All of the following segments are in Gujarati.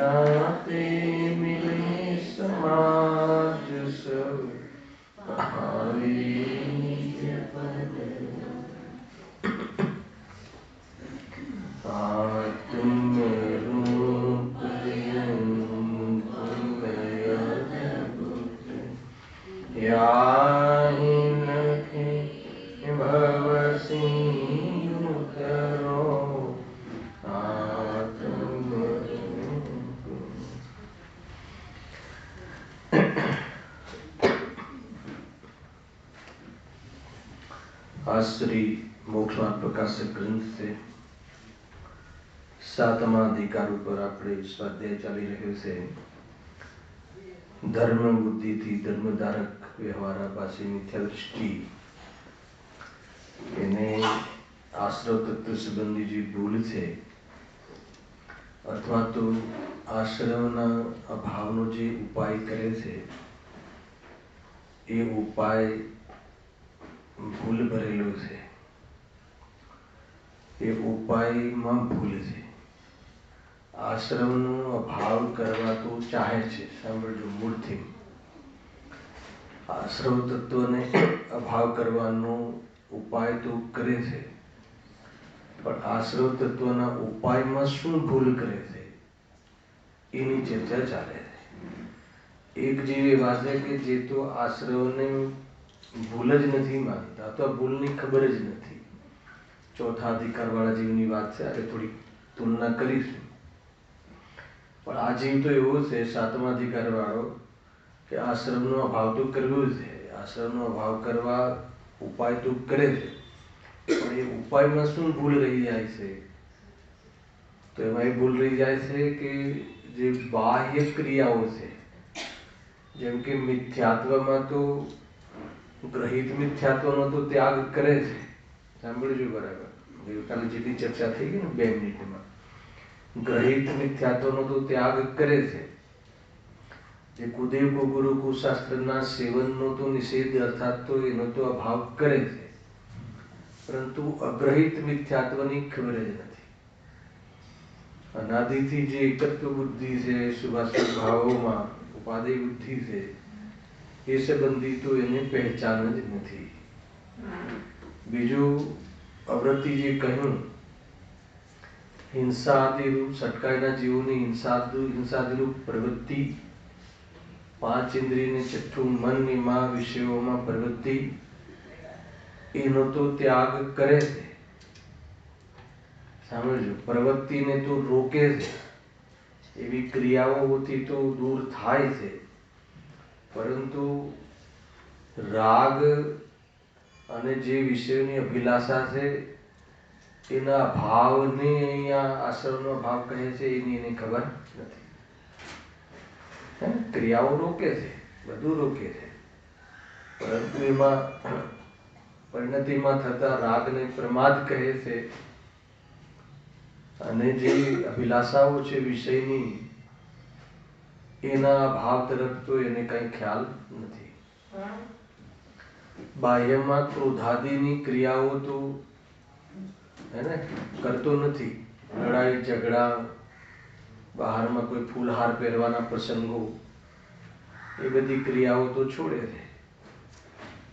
जाते मिले समाज सब भावे आत्म रूप याहि नखे भव सिंधु तरो आत्म रूप। आज श्री मोक्षमार्ग प्रकाशक ग्रंथ से सातमा अधिकार पर આપણે સ્વાધ્યાય ચાલી રહ્યો છે। ધર્મ બુદ્ધિથી ધર્મધારક વ્યવહાર પાસે મિથ્યા દૃષ્ટિ એને આશ્રવ તત્વ સંબંધી જે ભૂલ છે અથવા તો આશ્રવના અભાવનો જે ઉપાય કરે છે એ ઉપાય ભૂલ ભરેલો છે। એ ઉપાયમાં ભૂલ છે। આશ્રમનો અભાવ કરવા તો ચાહે છે। સાંભળજો મૂળથી આશ્રવ તત્વને અભાવ કરવાનો ઉપાય તો કરે છે, પણ આશ્રવ તત્વના ઉપાયમાં શું ભૂલ કરે છે એની ચર્ચા ચાલે છે। એક જેવી વાત છે કે જે તો આશ્રવને ભૂલ જ નથી માનતા, તો ભૂલની ખબર જ નથી। ચોથા અધિકારવાળા જીવની વાત છે, આજે થોડી તુલના કરીશું। પણ આ જીવ તો એવો છે સાતમા અધિકાર વાળો કે આશ્રમનો અભાવ તો કરવો છે, આશ્રમનો અભાવ કરવા ઉપાય તો કરે છે, પણ એ ઉપાયમાં શું ભૂલ રહી જાય છે? તો એમાં એ ભૂલ રહી જાય છે કે જે બાહ્ય ક્રિયાઓ છે, જેમ કે મિથ્યાત્વમાં તો ગ્રહિત મિથ્યાત્વનો તો ત્યાગ કરે છે। સાંભળજો બરાબર, ગઈકાલે જેટલી ચર્ચા થઈ ગઈ ને 2 મિનિટમાં, ગ્રહિત મિથ્યાત્વનો તો ત્યાગ કરે છે। જે કુદેવ ગુરુ કુશાસ્ત્રના સેવનનો તો નિષેધ અર્થાત તો એનો તો અભાવ કરે છે, પરંતુ અગ્રહિત મિથ્યાત્વની ખબર જ નથી। અનાદિથી જે એકત્વ બુદ્ધિ છે, શુભાશુભ ભાવોમાં ઉપાદેય બુદ્ધિ છે, એ સંબંધી તો એને પહેચાન જ નથી। બીજું અવૃત્તિ જે કહ્યું, હિંસાદિરૂપ સટકાયેલા જીવોની હિંસાદિરૂપ પ્રવૃત્તિ, 5 ઇન્દ્રિયને છઠ્ઠું મન એમાં વિષયોમાં પ્રવૃત્તિ, એનો તો ત્યાગ કરે છે। સમજો, પ્રવૃત્તિને તો રોકે છે, એવી ક્રિયાઓથી તો દૂર થાય છે, પરંતુ રાગ અને જે વિષયોની અભિલાષા છે એના ભાવને અહીંયા આશ્રમનો ભાવ કહે છે, એની એને ખબર નથી। ક્રિયાઓ રોકે છે, બધું રોકે છે, પરંતુ એમાં પરિણતિમાં થતા રાગને પ્રમાદ કહે છે, અને જે અભિલાષાઓ છે વિષયની એના ભાવ તરફ તો એને કઈ ખ્યાલ નથી। બાહ્યમાં ક્રોધાદિની ક્રિયાઓ તો એને કરતો નથી, લડાઈ ઝઘડા, બહારમાં કોઈ ફૂલહાર પહેરવાના પ્રસંગો, એ બધી ક્રિયાઓ તો છોડે છે,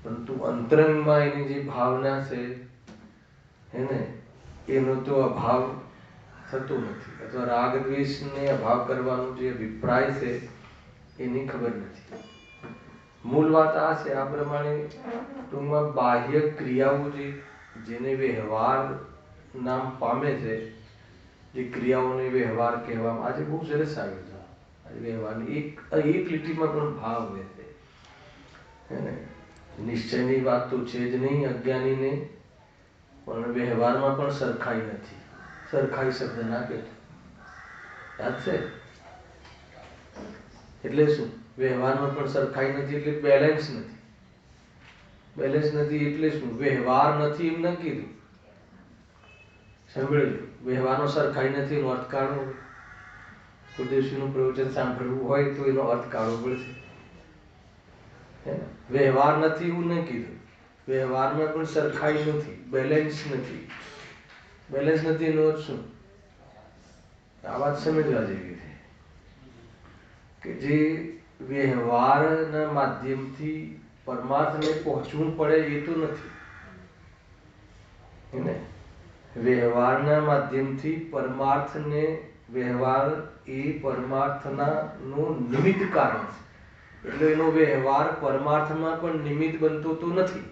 પરંતુ અંતરંગમાં એની જે ભાવના છે એને એનો તો અભાવ થતો નથી, અથવા રાગ દ્વેષને અભાવ કરવાનો જે અભિપ્રાય છે એની ખબર નથી। મૂળ વાત આ છે। આ પ્રમાણે ટૂંકમાં બાહ્ય ક્રિયાઓ જેને વ્યવહાર નામ પામે છે, જે ક્રિયાઓને વ્યવહાર કહેવામાં આજે બહુ સરસ આવ્યું છે। આજે વ્યવહારની એક લીટીમાં પણ ભાવ હોય છે, નિશ્ચયની વાત તો છે જ નહીં અજ્ઞાનીને, પણ વ્યવહારમાં પણ સરખાઈ નથી। સરખાઈ શબ્દ ના કહેતો, યાદ છે? એટલે શું? વ્યવહારમાં પણ સરખાઈ નથી એટલે બેલેન્સ નથી। બેલેન્સ નથી એટલે શું? વ્યવહાર નથી એમ ન કીધું, સાંભળજો, વ્યવહારનો સરખાઈ નથી એનો અર્થ કાઢવો, કુદેશીનું પ્રવચન સાંભળવું હોય તો એનો અર્થ કાઢવો પડશે। વ્યવહાર નથી એવું ન કીધું, વ્યવહારમાં પણ સરખાઈ નથી, બેલેન્સ નથી। બેલેન્સ નથી એનો અર્થ શું? આ વાત સમજવા જેવી છે। કે જે વ્યવહારના માધ્યમથી પરમાર્થને પહોંચવું પડે એ તો નથી ને. વ્યવહારના માધ્યમથી પરમાર્થને, વ્યવહાર એ પરમાર્થના નું નિમિત્ત કારણ છે, એટલે એનો વ્યવહાર પરમાર્થમાં પણ નિમિત્ત બનતો તો નથી.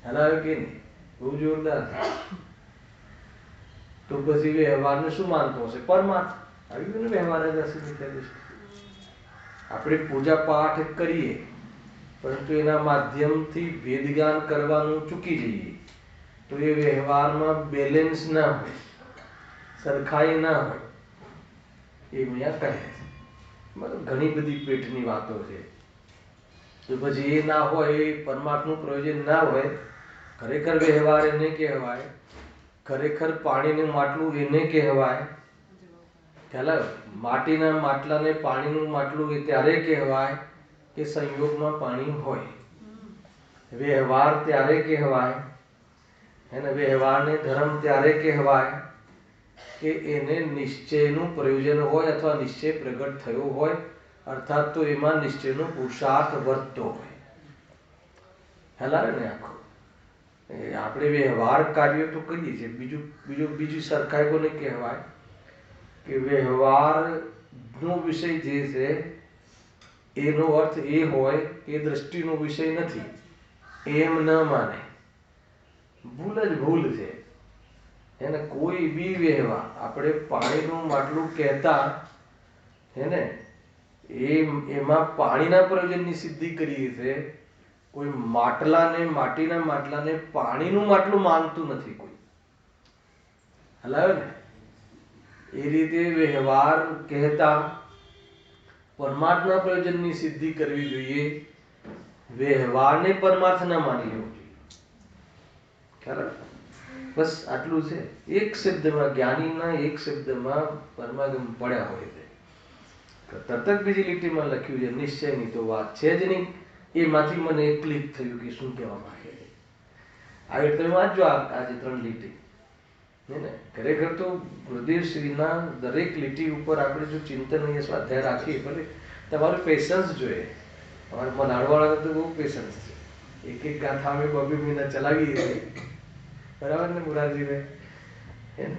ખ્યાલ આવ્યો કે નહીં? બહુ જોરદાર. તો પછી વ્યવહારને શું માનતો હશે? પરમાર્થ. આવી ગયું ને વ્યવહાર જ હશે. આપણે પૂજા પાઠ કરીએ પરંતુ એના માધ્યમથી વેદ જ્ઞાન કરવાનું ચૂકી જઈએ તો એ વ્યવહારમાં બેલેન્સ ના હોય, સરખાઈ ના હોય. એ અહીંયા કહે છે. મતલબ ઘણી બધી પેટની વાતો છે. તો પછી એ ના હોય, એ પરમાર્થનું પ્રયોજન ના હોય. ખરેખર વ્યવહાર એને કહેવાય, ખરેખર પાણીનું માટલું એને કહેવાય. ખ્યાલ આવ્યો? માટીના માટલાને પાણીનું માટલું એ ત્યારે કહેવાય કે સંયોગમાં પાણી હોય. વ્યવહાર ત્યારે કહેવાય, એને વ્યવહારને ધર્મ ત્યારે કહેવાય કે એને નિશ્ચયનું પ્રયોજન હોય અથવા નિશ્ચય પ્રગટ થયો હોય, અર્થાત તો એમાં નિશ્ચયનો પુરુષાર્થ વર્તતો હોય. ખ્યાલ આવે ને? આખો આપણે વ્યવહાર કાર્ય તો કરીએ છીએ. બીજી સરખાઈ કોને કહેવાય કે વ્યવહારનો વિષય જે છે એનો અર્થ એ હોય કે દ્રષ્ટિનો વિષય નથી એમ ન માને. ભૂલ જ ભૂલ છે. એને કોઈ બી વ્યવહાર આપણે પાણીનું માટલું કહેતા હેને, એમાં પાણીના પ્રયોજનની સિદ્ધિ કરીએ છે. કોઈ માટલાને, માટીના માટલાને પાણીનું માટલું માનતું નથી કોઈ. હલાવે ને? એ રીતે વ્યવહાર કહેતા પરમાર્થના પ્રયોજનની સિદ્ધિ કરવી જોઈએ, વ્યવહારને પરમાર્થ ના માની લેવું જોઈએ. ખ્યાલ? બસ આટલું છે. એક શબ્દમાં, જ્ઞાનીના એક શબ્દમાં પરમાગમ પડ્યા હોય છે. તરત જ બીજી લીટીમાં લખ્યું છે નિશ્ચયની તો વાત છે જ નહીં. એમાંથી મને ક્લિક થયું કે શું કહેવા માંગે છે. આવી તમે વાંચજો આજે 3 લીટી. ખરેખર તો ગુરુદેવશ્રીના દરેક લીટી ઉપર આપણે જો ચિંતન અહીંયા સ્વાધ્યાય રાખીએ, ભલે તમારું પેશન્સ જોઈએ. અમારા મનાડવાળા તો બહુ પેશન્સ છે. એક એક ગાથા અમે 2 મહિના ચલાવીએ છીએ. બરાબર ને મુરારજીભાઈ?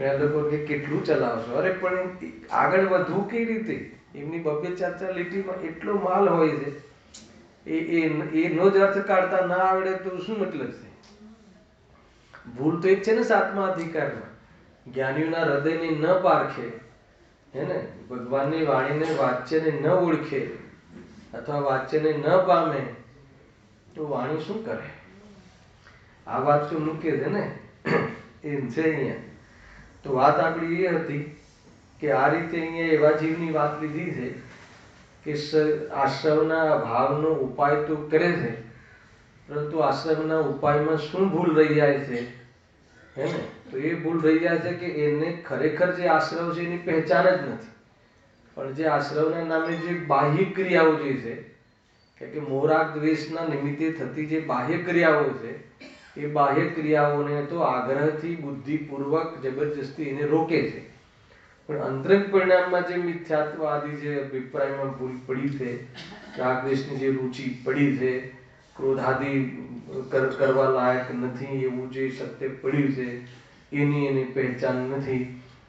એ લોકો કે કેટલું ચલાવશો? અરે પણ આગળ વધવું કઈ રીતે? એમની 2-4 લીટીમાં એટલો માલ હોય છે. એનો જ અર્થ કાઢતા ના આવડે તો શું મતલબ છે? ભૂલ તો એક છે ને 7મા અધિકારમાં, જ્ઞાનીઓના હૃદયને ન પારખે, હેને, ભગવાનની વાણીને વાચ્યને ન ઓળખે અથવા વાચ્યને ન પામે તો વાણી શું કરે? આ વાત તો મૂકે છે ને એમ છે અહીંયા. તો વાત આપણી એ હતી કે આ રીતે અહીંયા એવા જીવની વાત લીધી છે કે આશ્રમના અભાવનો ઉપાય તો કરે છે, પરંતુ આશ્રમના ઉપાયમાં શું ભૂલ રહી જાય છે? હે ને? તો એ ભૂલ રહી જાય છે કે એને ખરેખર જે આશ્રમ છે એની પહેચાન જ નથી. પણ જે આશ્રમના નામે જે બાહ્ય ક્રિયાઓ જે છે કે મોરાગ દ્વેષના નિમિત્તે થતી જે બાહ્ય ક્રિયાઓ છે, એ બાહ્ય ક્રિયાઓને તો આગ્રહથી બુદ્ધિપૂર્વક જબરજસ્તી એને રોકે છે. પણ અંતરંગ પરિણામમાં જે મિથ્યાત્વવાદી જે અભિપ્રાયમાં ભૂલ પડી છે, રાગદ્વેષની જે રુચિ પડી છે, ક્રોધાદિ કરવા લાયક નથી એવું જે સત્ય પડ્યું છે, એની પહેચાન નથી.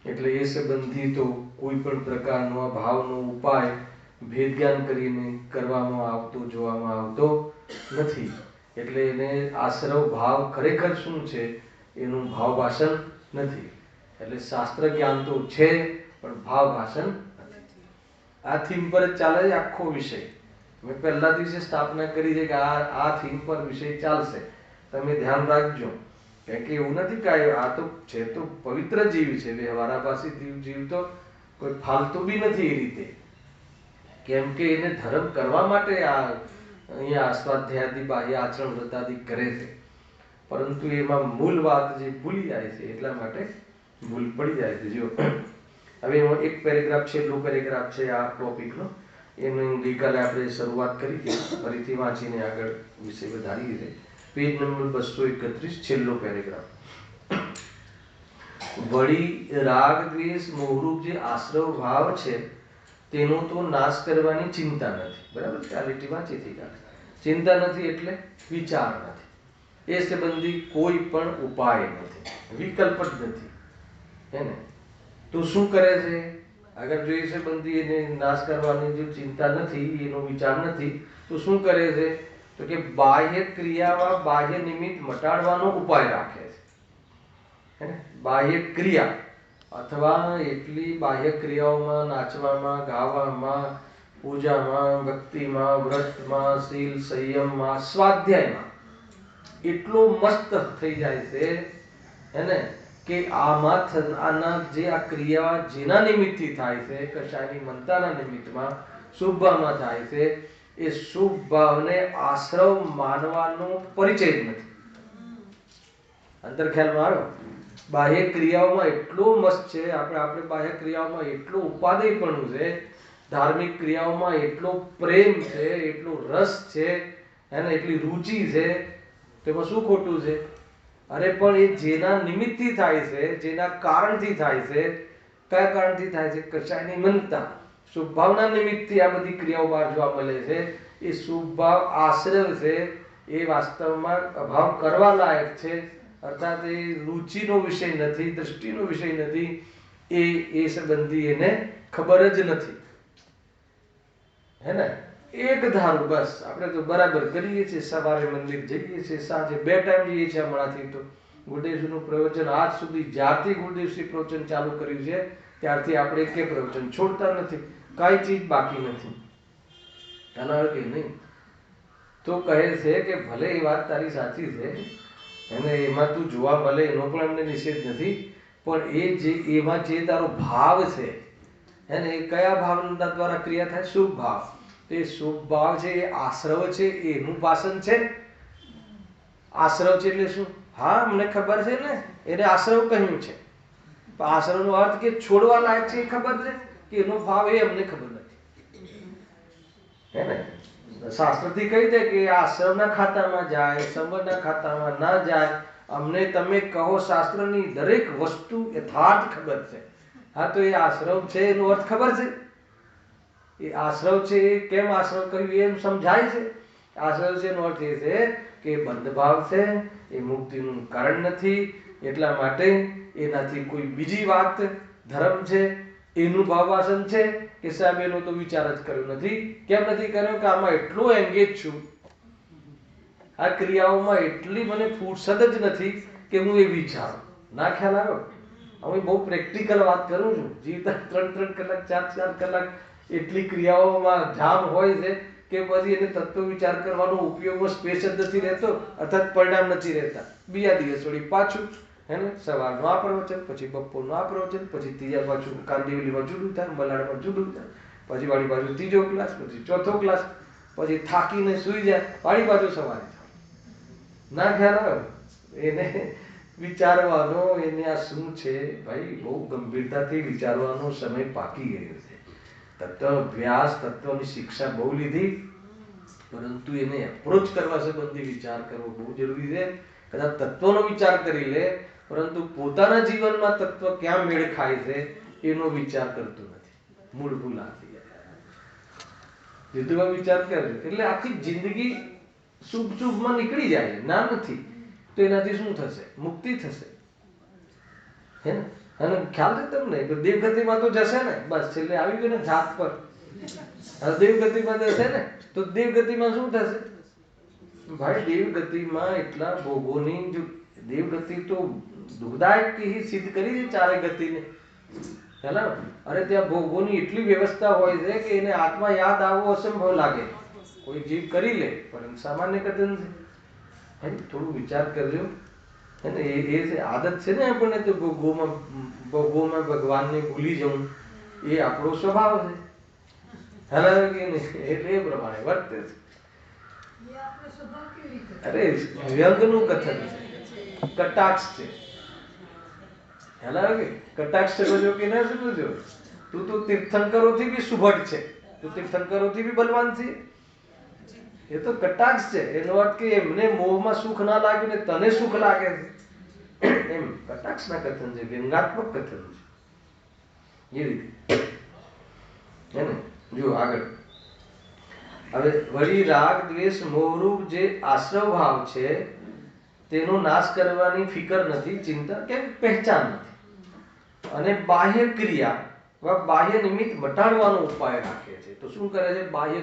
એટલે એ સંબંધી તો કોઈ પણ પ્રકારનો ભાવનો ઉપાય ભેદ જ્ઞાન કરીને કરવામાં આવતો જોવામાં આવતો નથી. એટલે એને આશ્રવ ભાવ ખરેખર શું છે એનું ભાવ ભાષણ નથી. એટલે શાસ્ત્ર જ્ઞાન તો છે પણ ભાવ ભાષણ નથી. આ થીમ પર જ ચાલે છે આખો વિષય. મેં પહેલા દિવસે સ્થાપના કરી છે કે આ થીમ પર વિષય ચાલશે. તમે ધ્યાન રાખજો. કારણ કે એવું નથી કે આ તો છે તો પવિત્ર જીવ છે, વ્યવહારાભાસી જીવ તો કોઈ ફાલતુ બી નથી એ રીતે. કેમ કે એને ધર્મ કરવા માટે આ અહીંયા સ્વાધ્યાયાદી બાહ્ય આચરણ વ્રતાદિ કરે છે, પરંતુ એમાં મૂળ વાત જે ભૂલી જાય છે એટલા માટે ભૂલ પડી જાય છે. જો હવે એમાં એક પેરેગ્રાફ, છેલ્લો પેરેગ્રાફ છે આ ટોપિકનો. એની ગઈકાલે આપણે શરૂઆત કરી હતી, ફરીથી વાંચીને આગળ વિષય વધારીએ છીએ. પેજ નંબર 231, છેલ્લો પેરેગ્રાફ. વળી રાગ દ્વેષ મોહરૂપ જે આશ્રવ ભાવ છે તેનો તો નાશ કરવાની ચિંતા નથી. બરાબર છે? આ લીટી વાંચી હતી કાલે. ચિંતા નથી એટલે વિચાર નથી. એ સંબંધી કોઈ પણ ઉપાય નથી, વિકલ્પ જ નથી. હે ને? તો શું કરે છે? અગર જો એ સંબંધી એને નાશ કરવાની જો ચિંતા નથી, એનો વિચાર નથી, તો શું કરે છે? તો કે બાહ્ય ક્રિયામાં બાહ્ય નિમિત્ત મટાડવાનો ઉપાય રાખે છે. હે ને? બાહ્ય ક્રિયા અથવા એટલી બાહ્ય ક્રિયાઓમાં, નાચવામાં, ગાવામાં, પૂજામાં, ભક્તિમાં, વ્રતમાં, શીલ, સંયમમાં, સ્વાધ્યાયમાં એટલો મસ્ત થઈ જાય છે, હે ને, કે આના જે આ ક્રિયા જેના નિમિત્તથી થાય છે, કશાયની મનતાના નિમિત્તમાં, શુભ ભાવમાં થાય છે, એ શુભ ભાવને આશ્રવ માનવાનો પરિચય જ નથી. અંતર ખ્યાલમાં આવ્યો? બાહ્ય ક્રિયાઓમાં એટલો મસ્ત છે, આપણે બાહ્ય ક્રિયાઓમાં એટલો ઉપાદેયપણું છે, ધાર્મિક ક્રિયાઓમાં એટલો પ્રેમ છે, એટલો રસ છે, એને એટલી રુચિ છે, તેમાં શું ખોટું છે? અરે પણ એ જેના નિમિત્તથી થાય છે, જેના કારણથી થાય છે, કયા કારણથી થાય છે? કશાયની મનતા, શુભ ભાવના નિમિત્તથી આ બધી ક્રિયાઓ બહાર જોવા મળે છે. એ શુભ ભાવ આશ્રય છે, એ વાસ્તવમાં અભાવ કરવા લાયક છે, અર્થાત એ રુચિનો વિષય નથી, દૃષ્ટિનો વિષય નથી. એ સંબંધી એને ખબર જ નથી. હે ને? એક ધારું બસ આપણે તો બરાબર કરીએ છીએ, સવારે મંદિર જઈએ છીએ, સાંજે 2 ટાઈમ જઈએ છીએ. હમણાંથી તો ગુરુદેવજીનું પ્રવચન આજ સુધી, જ્યારથી ગુરુદેવજી પ્રવચન ચાલુ કર્યું છે ત્યારથી આપણે એક પ્રવચન છોડતા નથી, કાંઈ ચીજ બાકી નથી. ખ્યાલ આવે કે નહીં? તો કહે છે કે ભલે એ વાત તારી સાચી છે, અને એમાં તું જોવા મળે એનો પણ અમને નિષેધ નથી, પણ એ જે એમાં જે તારો ભાવ છે, એને એ કયા ભાવના દ્વારા ક્રિયા થાય? શુભ ભાવ. એ શુભ ભાવ છે, એ આશ્રવ છે, એનું પાસન છે. આશ્રવ છે એટલે શું? હા, અમને ખબર છે ને, એને આશ્રવ કહ્યું છે. આશ્રવનો અર્થ કે છોડવા લાયક છે એ ખબર છે, કે એનો ભાવ એ અમને ખબર નથી. હે ને? શાસ્ત્રથી કહી દે કે આશ્રમના ખાતામાં જાય, સંબંધના ખાતામાં ના જાય. અમને તમે કહો શાસ્ત્રની દરેક વસ્તુ યથાર્થ ખબર છે. હા, તો એ આશ્રવ છે એનો અર્થ ખબર છે? એ આશ્રવ છે એ કેમ આશ્રવ કહ્યું એમ સમજાય છે? આશ્રવ છે એનો અર્થ એ છે કે બંધ ભાવ છે, એ મુક્તિનું કારણ નથી, એટલા માટે એનાથી કોઈ બીજી વાત ધર્મ છે એનું ભાવવાસન છે કે સાહેબ એનો તો વિચાર જ કર્યો નથી. કેમ નથી કર્યો? કે આમાં એટલો એંગેજ છું, આ ક્રિયાઓમાં એટલી મને ફુરસદ જ નથી કે હું એ વિચારું. ના ખ્યાલ આવ્યો? હું બહુ પ્રેક્ટિકલ વાત કરું છું. જીવતા 3-3 કલાક, 4-4 કલાક એટલી ક્રિયાઓમાં જામ હોય છે કે પછી એને તત્વ વિચાર કરવાનો ઉપયોગમાં સ્પેસ જ નથી રહેતો, અર્થાત પરિણામ નથી રહેતા. બીજા દિવસ વળી પાછું, હે ને, સવારનું આ પ્રવચન, પછી બપોરનું આ પ્રવચન, પછી ત્રીજા પાછું કાંદિવલીમાં જુદું થાય, મલાડમાં જુદું થાય, પછી વાળી બાજુ ત્રીજો ક્લાસ, પછી ચોથો ક્લાસ, પછી થાકીને સૂઈ જાય, વાળી બાજુ સવારે. ના ખ્યાલ આવે? એને વિચારવાનો, એને આ શું છે ભાઈ, બહુ ગંભીરતાથી વિચારવાનો સમય પાકી ગયો છે. તત્વ અભ્યાસ, તત્વની શિક્ષા બહુ લીધી, પરંતુ એને એપ્રોચ કરવા સંબંધી વિચાર કરવો બહુ જરૂરી છે. કદાચ તત્વનો વિચાર કરી લે, પરંતુ પોતાના જીવનમાં તત્વ ક્યાં મેળ ખાય છે એનો વિચાર કરતો નથી. મૂળ ભૂલ આથી યુદ્ધમાં વિચાર કરે એટલે આખી જિંદગી શુભ શુભમાં નીકળી જાય. ના નથી તો એનાથી શું થશે? મુક્તિ થશે. હે ને? અને ખ્યાલ છે તમને કે દેવગતિમાં તો જશે ને, બસ છેલ્લે આવી ગયું ને જાત પર. દેવગતિમાં જશે ને તો દેવગતિમાં શું થશે ભાઈ? દેવગતિમાં એટલા ભોગોની જો દેવગતિ તો દુઃખદાયક સિદ્ધ કરી છે ચારે ગતિને. ખ્યાલ? અરે ત્યાં ભોગોની એટલી વ્યવસ્થા હોય છે કે એને આત્મા યાદ આવવો અસંભવ લાગે. કોઈ જીવ કરી લે, પરંતુ સામાન્ય કથન છે. થોડું વિચાર કરજો. એ આદત છે ને આપણને તો ભોગોમાં ભગવાનને ભૂલી જવું, એ આપણો સ્વભાવ છે. એટલે એ પ્રમાણે વર્તે છે. અરે વ્યંગનું કથન છે, કટાક્ષ છે. ખ્યાલ આવે કે કટાક્ષ સમજો કે ના સમજો? તું તો તીર્થંકરોથી બી સુભટ છે, તું તીર્થંકરોથી બી બલવાન છે. એ તો કટાક્ષ છે. એનો અર્થ કે એમને મોહમાં સુખ ના લાગ્યું ને તને સુખ લાગે છે, એમ કટાક્ષના કથન છે, વ્યંગાત્મક કથન છે. એ રીતે હે ને? જો આગળ હવે વળી રાગ દ્વેષ મોહરૂપ જે આશ્રવ ભાવ છે તેનો નાશ કરવાની ફિકર નથી, ચિંતા કે પહેચાન નથી, અને બાહ્ય ક્રિયા બાહ્ય નિમિત્ત મટાડવાનો ઉપાય રાખે છે. તો શું કરે છે? બાહ્ય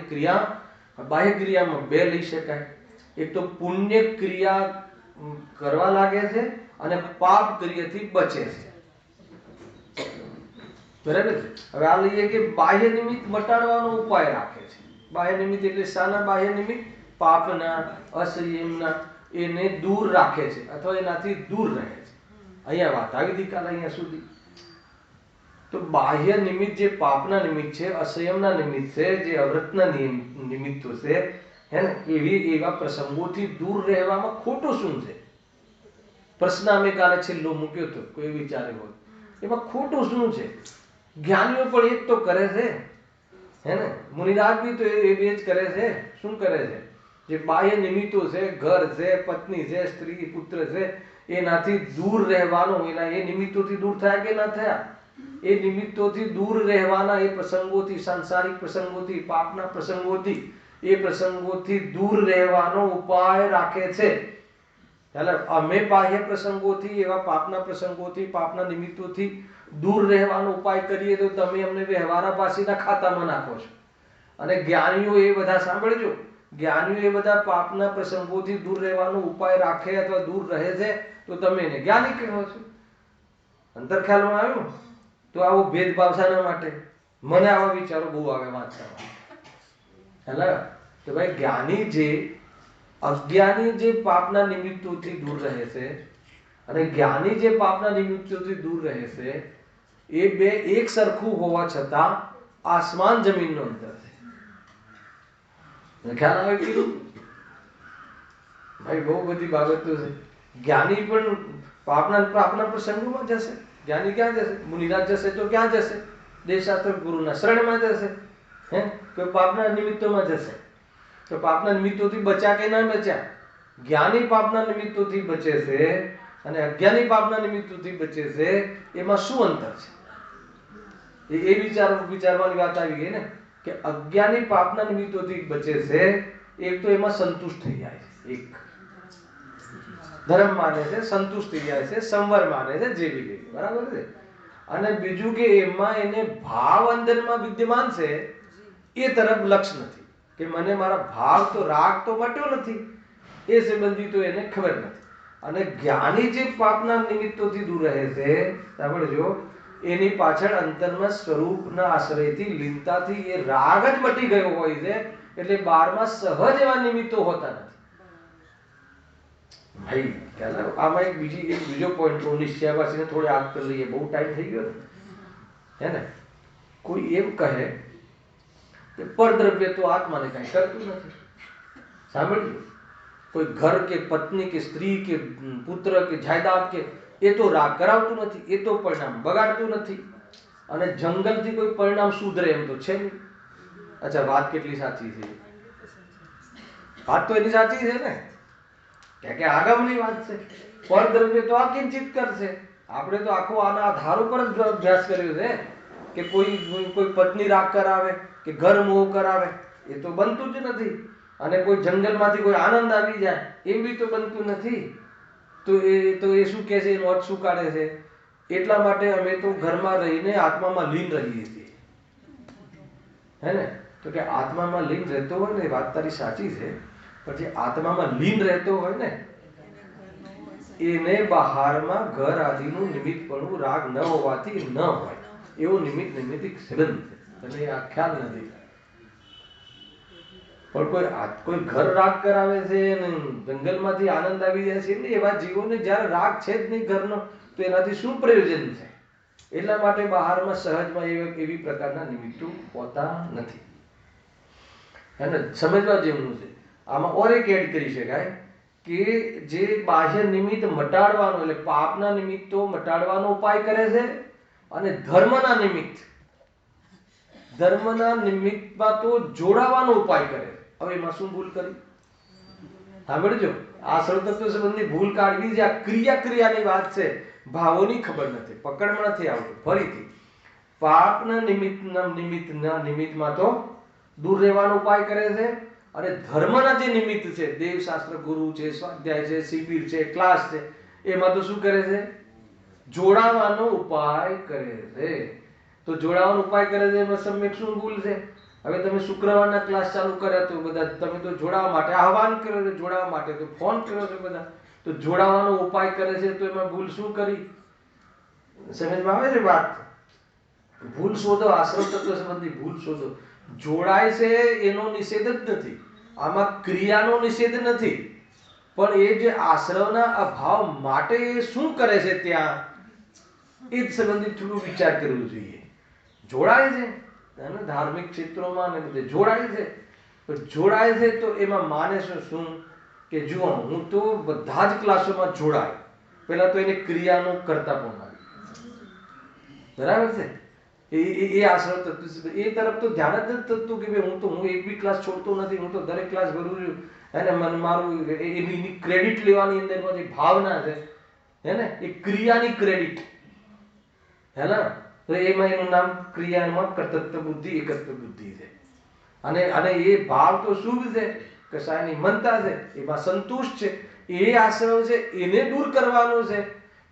ક્રિયામાં બે લઈ શકાય. એક તો પુણ્ય ક્રિયા કરવા લાગે છે અને પાપ ક્રિયાથી બચે છે. બરાબર છે. હવે આ લઈએ કે બાહ્ય નિમિત્ત મટાડવાનો ઉપાય રાખે છે. બાહ્ય નિમિત્ત એટલે શાના બાહ્ય નિમિત્ત? પાપના, અસંયમના, એને દૂર રાખે છે અથવા એનાથી દૂર રહે છે. અહીંયા વાત આવી હતી કાલે અહીંયા સુધી. તો બાહ્ય નિમિત્ત જે પાપના નિમિત્ત છે, અસંયમના નિમિત્ત છે, જે અવ્રતના નિમિત્તો છે, હે ને, એવા પ્રસંગોથી દૂર રહેવામાં ખોટું શું છે? પ્રશ્ન અમે કાલે છેલ્લો મૂક્યો હતો, કોઈ વિચારે હોય એમાં ખોટું શું છે? જ્ઞાનીઓ પણ એ જ તો કરે છે, હે ને, મુનિરાજ બી તો એ જ કરે છે. શું કરે છે? જે બાહ્ય નિમિત્તો છે, ઘર છે, પત્ની છે, સ્ત્રી, પુત્ર છે, એનાથી દૂર રહેવાનું, એ નિમિત્તોથી દૂર થયા કે ના થયા? એ નિમિત્તોથી દૂર રહેવાના, એ પ્રસંગોથી, સાંસારિક પ્રસંગોથી, પાપના પ્રસંગોથી, એ પ્રસંગોથી દૂર રહેવાનો ઉપાય રાખે છે. એટલે અમે બાહ્ય પ્રસંગોથી, એવા પાપના પ્રસંગોથી, પાપના નિમિત્તોથી દૂર રહેવાનો ઉપાય કરીએ તો તમે અમને વ્યવહારા પાસીના ખાતામાં નાખો છો. અને જ્ઞાનીઓ એ બધા, સાંભળજો, જ્ઞાનીઓ એ બધા પાપના પ્રસંગોથી દૂર રહેવાનો ઉપાય રાખે અથવા દૂર રહે છે તો તમે એને જ્ઞાની કહો છો. અંતર ખ્યાલમાં આવ્યું? તો આવો ભેદભાવ શાના માટે? મને આવા વિચારો બહુ આવે વાંચવામાં. એટલે તો ભાઈ જ્ઞાની જે, અજ્ઞાની જે પાપના નિમિત્તોથી દૂર રહે છે અને જ્ઞાની જે પાપના નિમિત્તોથી દૂર રહે છે, એ બે એક સરખું હોવા છતાં આસમાન જમીનનો અંતર છે. ખ્યાલ આવે કીધું? ભાઈ બહુ બધી બાબતો છે. જ્ઞાની પણ પાપના પ્રસંગોમાં જશે. જ્ઞાની ક્યાં જશે? મુનિરાજ જશે તો ક્યાં જશે? દેવશાસ્ત્ર ગુરુના શરણમાં જશે. હે, કોઈ પાપના નિમિત્તોમાં જશે. તો પાપના નિમિત્તોથી બચ્યા કે ના બચ્યા? જ્ઞાની પાપના નિમિત્તોથી બચે છે અને અજ્ઞાની પાપના નિમિત્તોથી બચે છે. એમાં શું અંતર છે? એ વિચારવાની વાત આવી ગઈ ને, કે અજ્ઞાની પાપના નિમિત્તોથી બચે છે. એક તો એમાં સંતુષ્ટ થઈ જાય છે, એક ધર્મ માને છે, સંતુષ્ટ થઈ જાય છે, સંવર માને છે, જેવી ગઈ, બરાબર છે. અને બીજું કે એમાં એને ભાવ અંદરમાં વિદ્યમાન છે, એ તરફ લક્ષ નથી કે મને મારા ભાવ તો, રાગ તો મટ્યો નથી, એ સંબંધી તો એને ખબર નથી. અને જ્ઞાની જે પાપના નિમિત્તોથી દૂર રહે છે, સાંભળજો, એની પાછળ અંતરમાં સ્વરૂપના આશ્રયથી, લીનતાથી એ રાગ જ મટી ગયો હોય છે. એટલે બારમાં સહજ એવા નિમિત્તો હોતા નથી. ભાઈ આમાં એક બીજો પોઈન્ટ નિશ્ચયવાસીને થોડી આગ કરી લઈએ, બહુ ટાઈમ થઈ ગયો હે ને. કોઈ એમ કહે કે પરદ્રવ્ય તો આત્માને કઈ કરતું નથી. સાંભળજો, કોઈ ઘર કે પત્ની કે સ્ત્રી કે પુત્ર કે જાયદાદ કે એ તો રાગ કરાવતું નથી, એ તો પરિણામ બગાડતું નથી. અને જંગલથી કોઈ પરિણામ સુધરે એમ તો છે નહીં. અચ્છા, વાત કેટલી સાચી છે? વાત તો એની સાચી છે ને, કે આગમની વાત છે. પરદ્રવ્ય તો આ કિંચિત કરશે. આપણે તો આખો આના આધાર ઉપર જ અભ્યાસ કર્યો છે કે કોઈ પત્ની રાગ કરાવે કે ઘર મોહ કરાવે, એ તો બનતું જ નથી. અને કોઈ જંગલમાંથી કોઈ આનંદ આવી જાય, એ બી તો બનતું નથી. તો એ શું કહે છે? એનો અર્થ શું કાઢે છે? એટલા માટે અમે તો ઘરમાં રહીને આત્મામાં લીન રહીએ છીએ, હે ને. તો કે આત્મામાં લીન રહેતો હોય ને, વાત તારી સાચી છે, પણ જે આત્મામાં લીન રહેતો હોય ને, એને બહારમાં ઘર આદિનું નિમિત્તપણું રાગ ન હોવાથી ન હોય એવો નિમિત્તિક સંબંધ છે. અને આ ખ્યાલ નથી. પણ કોઈ ઘર રાગ કરાવે છે અને જંગલમાંથી આનંદ આવી જાય છે, એવા જીવોને જ્યારે રાગ છે જ નહીં ઘરનો, તો એનાથી શું પ્રયોજન છે? એટલા માટે બહારમાં સહજમાં એવી પ્રકારના નિમિત્તો હોતા નથી. હે ને, સમજવા જેવું છે. આમાં ઓર એક એડ કરી શકાય કે જે બાહ્ય નિમિત્ત મટાડવાનો, એટલે પાપના નિમિત્તો મટાડવાનો ઉપાય કરે છે, અને ધર્મના નિમિત્તમાં તો જોડાવાનો ઉપાય કરે છે. હવે એમાં શું ભૂલ કરી? સાંભળજો, આ સર્વતત્વ સંબંધની ભૂલ કાઢવી છે. આ ક્રિયાની વાત છે, ભાવોની ખબર નથી, પકડમાં નથી આવતું. ફરીથી પાપના નિમિત્તમાં તો દૂર રહેવાનો ઉપાય કરે છે, અને ધર્મના જે નિમિત્ત છે, દેવશાસ્ત્ર, ગુરુ છે, સ્વાધ્યાય છે, શિબિર છે, ક્લાસ છે, એમાં તો શું કરે છે? જોડાવાનો ઉપાય કરે છે. તો જોડાવાનો ઉપાય કરે છે એમાં સમ્યક શું ભૂલ છે? હવે તમે શુક્રવારના ક્લાસ ચાલુ કર્યા તો બધા તમે તો જોડાવા માટે આહવાન કર્યો છે, જોડાવા માટે તો ફોન કર્યો છે બધા, તો જોડાવાનો ઉપાય કરે છે તો એમાં ભૂલ શું કરી? સમજમાં આવે છે વાત? ભૂલ શોધો, આશ્રમ તત્વ સંબંધી ભૂલ શોધો. જોડાય છે એનો નિષેધ જ નથી, આમાં ક્રિયાનો નિષેધ નથી, પણ એ જે આશ્રમના અભાવ માટે એ શું કરે છે ત્યાં, એ જ સંબંધિત થોડું વિચાર કરવું જોઈએ. જોડાય છે ધાર્મિક ક્ષેત્રોમાં ને બધે જોડાય છે, પણ જોડાય છે તો એમાં માને શું કે જુઓ હું તો બધા જ ક્લાસોમાં જોડાય, પહેલા તો એને ક્રિયાનો કરતા પણ આવી, બરાબર છે? એ આશ્રમ તત્વ એ તરફ તો ધ્યાન જ નથી થતું કે ભાઈ હું એક બી ક્લાસ છોડતો નથી, હું તો દરેક ક્લાસ ભરું છું, એને મારું એની ક્રેડિટ લેવાની અંદરમાં જે ભાવના છે, હે ને, એ ક્રિયાની ક્રેડિટ, હે ને, તો એમાં એનું નામ ક્રિયામાં કર્તૃત્વ બુદ્ધિ, એકત્વ બુદ્ધિ છે. અને એ ભાવ તો શુભ છે, કશાયની મનતા છે, એમાં સંતુષ્ટ છે, એ આશ્રમ છે એને દૂર કરવાનો છે,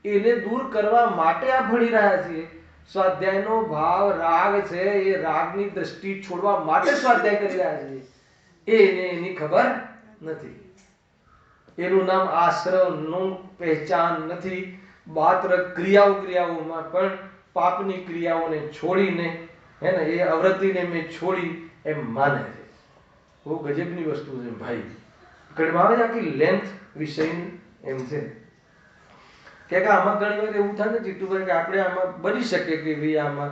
એને દૂર કરવા માટે આ ભણી રહ્યા છીએ. સ્વાધ્યાયનો ભાવ રાગ છે, એ રાગની દ્રષ્ટિ છોડવા માટે સ્વાધ્યાય કરી રહ્યા છીએ, એને એની ખબર નથી. એનું નામ આશ્રમનું પહેચાન નથી. માત્ર ક્રિયાઓમાં પણ પાપની ક્રિયાઓને છોડીને, હે ને, એ અવૃત્તિને મેં છોડી એમ માને છે. બહુ ગજબની વસ્તુ છે ભાઈ. કડમાં આવે આખી લેન્થ વિષયની એમ છે કે આમાં ઘણી વાર એવું થાય ને જીતુભાઈ કે આપણે આમાં બની શકે કે ભાઈ આમાં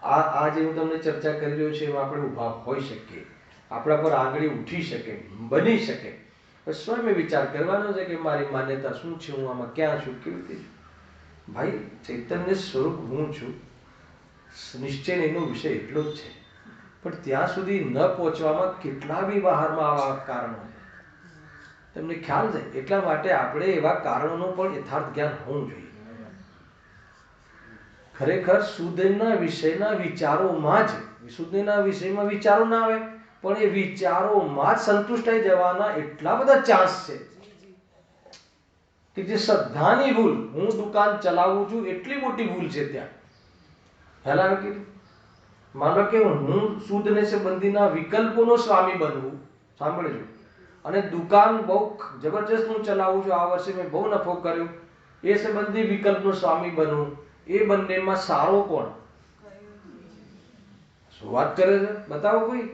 આ જે હું તમને ચર્ચા કરી રહ્યો છું એમાં આપણે ઊભા હોઈ શકીએ, આપણા પર આગળ ઉઠી શકે, બની શકે. સ્વયં વિચાર કરવાનો છે કે મારી માન્યતા શું છે, હું આમાં ક્યાં છું, કેવી રીતે છું. ભાઈ ચૈતન્ય સ્વરૂપ હું છું, નિશ્ચય એનો વિષય એટલો જ છે, પણ ત્યાં સુધી ન પહોંચવામાં કેટલા બી બહારમાં આવા કારણો છે, તમને ખ્યાલ છે? એટલા માટે આપણે એવા કારણોનું પણ યથાર્થ જ્ઞાન હોવું જોઈએ. ખરેખર શુદ્ધના વિષયના વિચારોમાં જ, શુદ્ધના વિષયમાં વિચારો ના આવે, પણ એ વિચારોમાં જ સંતુષ્ટ થઈ જવાના એટલા બધા ચાન્સ છે કે જે શ્રદ્ધાની ભૂલ, હું દુકાન ચલાવું છું એટલી મોટી ભૂલ છે ત્યાં. હેલા કીધું, માનો કે હું શુદ્ધને સંબંધીના વિકલ્પોનો સ્વામી બનવું, સાંભળજો, અને દુકાન બહુ જબરજસ્ત હું ચલાવું છું, આ વર્ષે મેં બહુ નફો કર્યો, એ સંબંધી વિકલ્પનો સ્વામી બનવું, એ બંનેમાં સારો કોણ? શું વાત કરે છે? બતાવો કોઈ.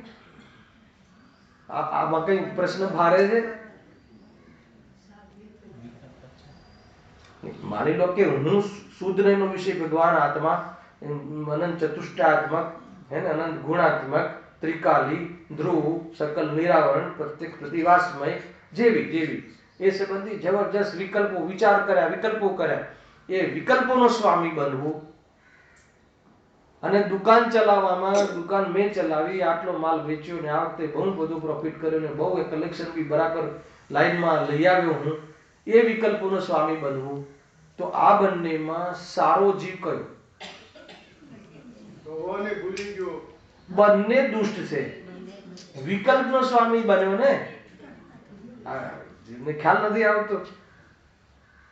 આમાં કઈ પ્રશ્ન ભારે છે? માની લો કે હું શુદ્ધ નો વિષય ભગવાન આત્મા, અનંત ચતુષ્ટાત્મક, હે ને, અનંત ગુણાત્મક, ત્રિકાલી, ધ્રુવ, સકલ નિરાવરણ, પ્રત્યેક પ્રતિવાસમય, જેવી એ સંબંધી જબરજસ્ત વિકલ્પો વિચાર કર્યા, વિકલ્પો કર્યા, એ વિકલ્પોનો સ્વામી બનવું, અને દુકાન ચલાવવામાં, દુકાન મેં ચલાવી, આટલો માલ વેચ્યો ને આ વખતે બહુ બધું પ્રોફિટ કર્યો ને બહુ કલેક્શન બી બરાબર લાઈનમાં લઈ આવ્યો હું, એ વિકલ્પોનો સ્વામી બનવું. તો આ બંનેમાં સારો જીવ કયો? બંને દુષ્ટ છે. વિકલ્પનો સ્વામી બન્યો ને, જીવને ખ્યાલ નથી આવતો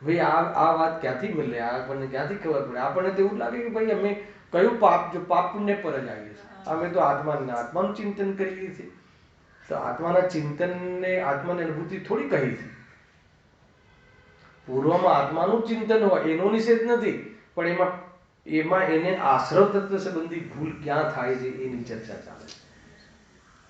ભાઈ આ વાત ક્યાંથી મળે, આપણને ક્યાંથી ખબર પડે? આપણને તો એવું લાગે કે ભાઈ અમે કયું પાપ, જો પાપ પુણ્ય પર જ આવીએ છીએ, અમે તો આત્માનું ચિંતન કરીએ છીએ, તો આત્માના ચિંતનને આત્માની અનુભૂતિ થોડી કહી છે. પૂર્વમાં આત્માનું ચિંતન હોય એનો નિષેધ નથી, પણ એમાં એને આશ્રવ તત્વ સંબંધી ભૂલ ક્યાં થાય છે એની ચર્ચા ચાલે છે.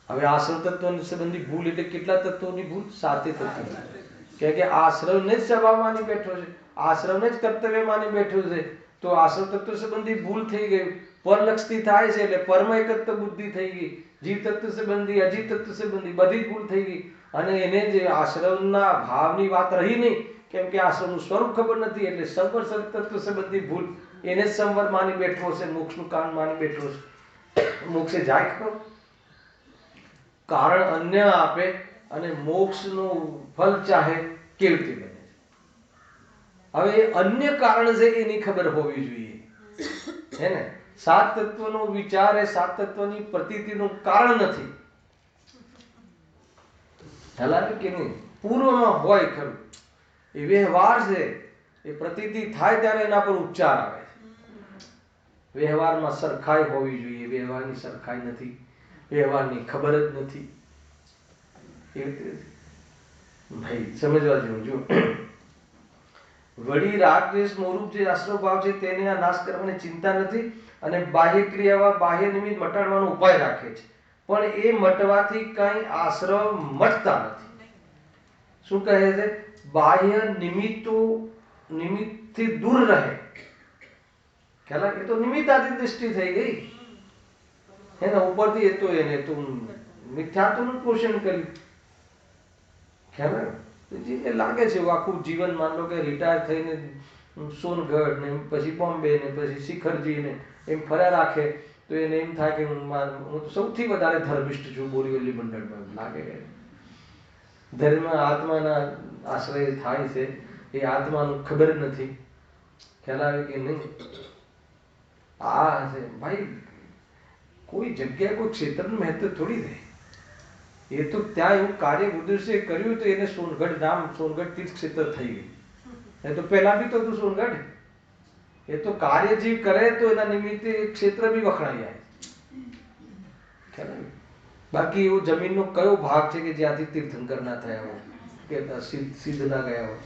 હવે આશ્રવ તત્વ સંબંધી ભૂલ એટલે કેટલા તત્વોની ભૂલ? 7 તત્વોની. કે આશ્રવને જ સ્વભાવ માની બેઠો છે, આશ્રવને જ કર્તવ્ય માની બેઠો છે, તો આશ્રવ તત્વ સંબંધી ભૂલ થઈ ગઈ. પરલક્ષથી થાય છે એટલે પરમ એકત્વ બુદ્ધિ થઈ ગઈ, જીવ તત્વ સંબંધી, અજીવ તત્વ સંબંધી બધી જ ભૂલ થઈ ગઈ, અને એને જે આશ્રવના ભાવની વાત રહી નહીં, કેમ કે આશ્રમનું સ્વરૂપ ખબર નથી, એટલે સંવર તત્વ સંબંધી ભૂલ, એને જ સંવર માની બેઠો છે, મોક્ષનું કામ માની બેઠો છે. મોક્ષે જાય ખરો? કારણ અન્ય આપે અને મોક્ષનું ફલ ચાહે, કેવી રીતે બને છે? હવે અન્ય કારણ છે એની ખબર હોવી જોઈએ, હે ને? સાત તત્વનો વિચાર એ સાત તત્વની પ્રતીતિનું કારણ નથી. ખ્યાલ આવે કે નહીં? પૂર્વમાં હોય ખરું, એ વ્યવહાર છે, એ પ્રતીતિ થાય ત્યારે એના પર ઉપચાર આવે છે. વ્યવહારમાં સરખાઈ હોવી જોઈએ, વ્યવહારની સરખાઈ નથી, વ્યવહારની ખબર જ નથી. એ ભાઈ સમજવા જેવું. જો વળી રાગ દ્વેષ મોહરૂપ જે આશ્રવ ભાવ છે તેને આ નાશ કરવાની ચિંતા નથી અને બાહ્ય ક્રિયામાં બાહ્ય નિમિત્ત મટાડવાનો ઉપાય રાખે છે, પણ એ મટવાથી કઈ આશ્રવ મટતા નથી. શું કહે છે? બાહ્ય નિમિત્તથી દૂર રહે. ખ્યાલ આવે? એ તો નિમિત્તાધી દૃષ્ટિ થઈ ગઈ એના ઉપરથી. એ તો એને તો મિથ્યાત્વનું પોષણ કર્યું. ખ્યાલ આવે? જે લાગે છે આખું જીવન, માન લો કે રિટાયર થઈને સોનગઢ ને પછી બોમ્બે ને પછી શિખરજી ને એમ ફર્યા રાખે, તો એને એમ થાય કે હું તો સૌથી વધારે ધર્મિષ્ઠ છું બોરીવલી મંડળમાં. લાગે ધર્મ આત્માના આશ્રય થાય છે, એ આત્માનું ખબર નથી. ખ્યાલ આવે કે નહીં? આ છે ભાઈ, કોઈ જગ્યાએ કોઈ ક્ષેત્રનું મહત્વ થોડી રહે. એ તો ત્યાં એવું કાર્ય ઉદ્દેશ્ય કર્યું તો એને સોનગઢ નામ, સોનગઢ તીર્થ ક્ષેત્ર થઈ ગયું. એ તો પહેલા બી તો હતું સોનગઢ. એ તો કાર્ય જીવ કરે તો એના નિમિત્તે ક્ષેત્ર બી વખણાઈ જાય. બાકી એવું જમીનનો કયો ભાગ છે કે જ્યાંથી તીર્થંકર ના થયા હોય કે સિદ્ધ ના ગયા હોય?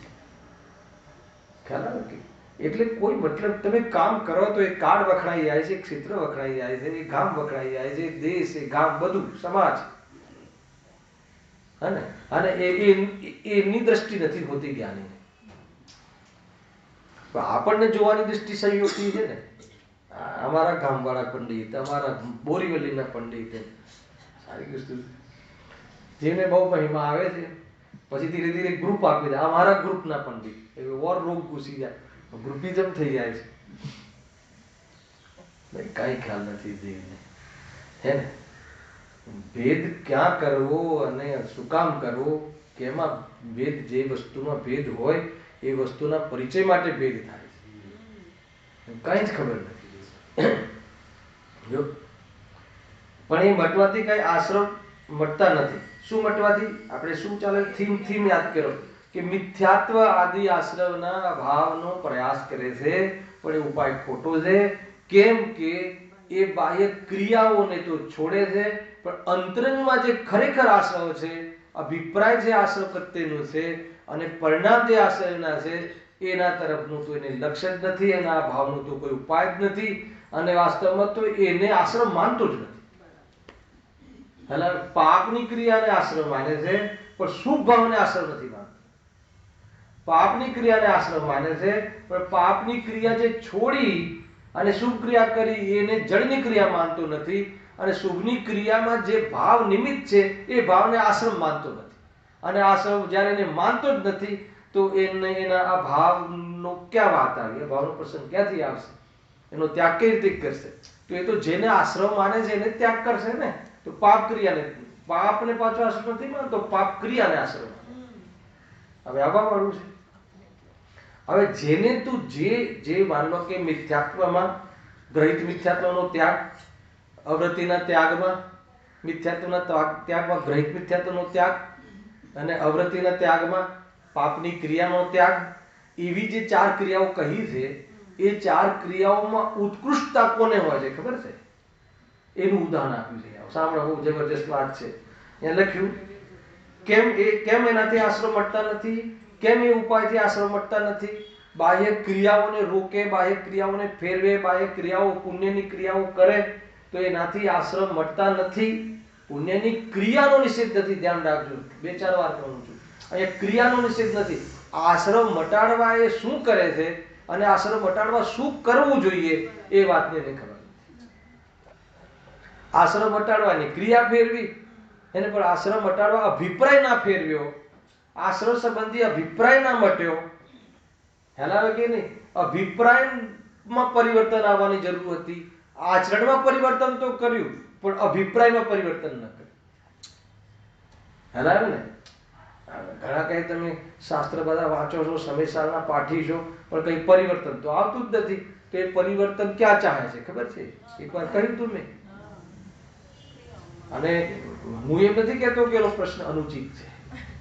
ખ્યાલ આવે કે? એટલે કોઈ મતલબ તમે કામ કરો તો એ કાળ વખણાઈ જાય છે, ક્ષેત્ર વખણાઈ જાય છે, એ ગામ વખણાઈ જાય છે, દેશ, એ ગામ, બધું સમાજ. અને એની દ્રષ્ટિ નથી હોતી જ્ઞાની. આપણને જોવાની દ્રષ્ટિ સંયોગથી છે ને. અમારા ગામવાળા પંડિત, અમારા બોરીવલીના પંડિત, સારી વસ્તુ. જેને બહુ મહિમા આવે છે પછી ધીરે ધીરે ગ્રુપ આપી દે, અમારા ગ્રુપના પંડિત, એ ઓર રોગ ઘૂસી જાય, ગ્રુપિઝમ થઈ જાય છે. કઈ ખ્યાલ નથી દેવને, હે ને? ભેદ ક્યાં કરવો અને શું કામ કરવો, કેમાં ભેદ, જે વસ્તુમાં ભેદ હોય એ વસ્તુના પરિચય માટે ભેદ થાય છે, કઈ જ ખબર નથી. જો પણ એ મટવાથી કઈ આશ્રમ મટતા નથી. શું મટવાથી? આપણે શું ચાલે? થીમ યાદ કરો કે મિથ્યાત્વ આદિ આશ્રવના ભાવનો પ્રયાસ કરે છે, પણ એ ઉપાય ખોટો છે. કેમ કે એ બાહ્ય ક્રિયાઓને તો છોડે છે, પણ અંતરંગમાં જે ખરેખર આશ્રવ છે, અભિપ્રાય જે આશ્રવ પ્રત્યેનો છે અને પરિણામ જે આશ્રયના છે, એના તરફનું તો એને લક્ષ્ય જ નથી, એના ભાવનો તો કોઈ ઉપાય જ નથી, અને વાસ્તવમાં તો એને આશ્રમ માનતો જ નથી. એટલે પાપની ક્રિયાને આશ્રમ માને છે, પણ શુભ ભાવને આશ્રમ નથી માનતો. પાપની ક્રિયાને આશ્રમ માને છે, પણ પાપની ક્રિયા જે છોડી અને શુભ ક્રિયા કરી એને જળની ક્રિયા માનતો નથી, અને શુભની ક્રિયામાં જે ભાવ નિમિત્ત છે એ ભાવને આશ્રમ માનતો નથી. અને આશ્રમ જ્યારે એને માનતો જ નથી તો એને એના આ ભાવનો ક્યાં વાત આવી? આ ભાવનો પ્રસંગ ક્યાંથી આવશે? એનો ત્યાગ કઈ રીતે કરશે? તો એ તો જેને આશ્રમ માને છે એને ત્યાગ કરશે ને. તો પાપ ક્રિયાને, પાપને પાછો આશ્રમ નથી માનતો, પાપ ક્રિયાને આશ્રમ. હવે આવા વાળું છે. હવે જેને તું જે માન લો કે મિથ્યાત્વમાં, ગ્રહિત મિથ્યાત્વનો ત્યાગ, અવૃત્તિના ત્યાગમાં, મિથ્યાત્વના ત્યાગમાં ગ્રહિત મિથ્યાત્વનો ત્યાગ, અને અવૃત્તિના ત્યાગમાં પાપની ક્રિયાનો ત્યાગ, એવી જે ચાર ક્રિયાઓ કહી છે, એ ચાર ક્રિયાઓમાં ઉત્કૃષ્ટતા કોને હોય છે ખબર છે? એનું ઉદાહરણ આપ્યું છે. સાંભળો, બહુ જબરજસ્ત વાત છે. અહીંયા લખ્યું કેમ એનાથી આશ્રમ મટતા નથી, કેમ એ ઉપાયથી આશ્રમ મટતા નથી? બાહ્ય ક્રિયાઓને રોકે, બાહ્ય ક્રિયાઓને ફેરવે, બાહ્ય ક્રિયાઓ, પુણ્યની ક્રિયાઓ કરે તો એનાથી આશ્રમ મટતા નથી. પુણ્યની ક્રિયાનો નિષેધ નથી, ધ્યાન રાખજો, 2-4 વાર કહું છું. અહીંયા ક્રિયાનો નિષેધ નથી. આશ્રમ મટાડવા એ શું કરે છે અને આશ્રમ મટાડવા શું કરવું જોઈએ એ વાતને એને ખબર. આશ્રમ મટાડવાની ક્રિયા ફેરવી, એને પણ આશ્રમ મટાડવા અભિપ્રાય ના ફેરવ્યો, આશ્રમ સંબંધી અભિપ્રાય ના મટ્યો. ખ્યાલ આવે કે નહીં? અભિપ્રાયમાં પરિવર્તન આવવાની જરૂર હતી, આચરણમાં પરિવર્તન તો કર્યું પણ અભિપ્રાયમાં પરિવર્તન ન કર્યું. ખ્યાલ આવે ને? ઘણા કઈ તમે શાસ્ત્ર બધા વાંચો છો, સમયસારના પાઠી છો, પણ કઈ પરિવર્તન તો આવતું જ નથી. तो ये परिवर्तन क्या चाहे છે ખબર છે? એકવાર કહ્યું તું મેં. અને હું એમ નથી કહેતો કે એનો પ્રશ્ન અનુચિત છે,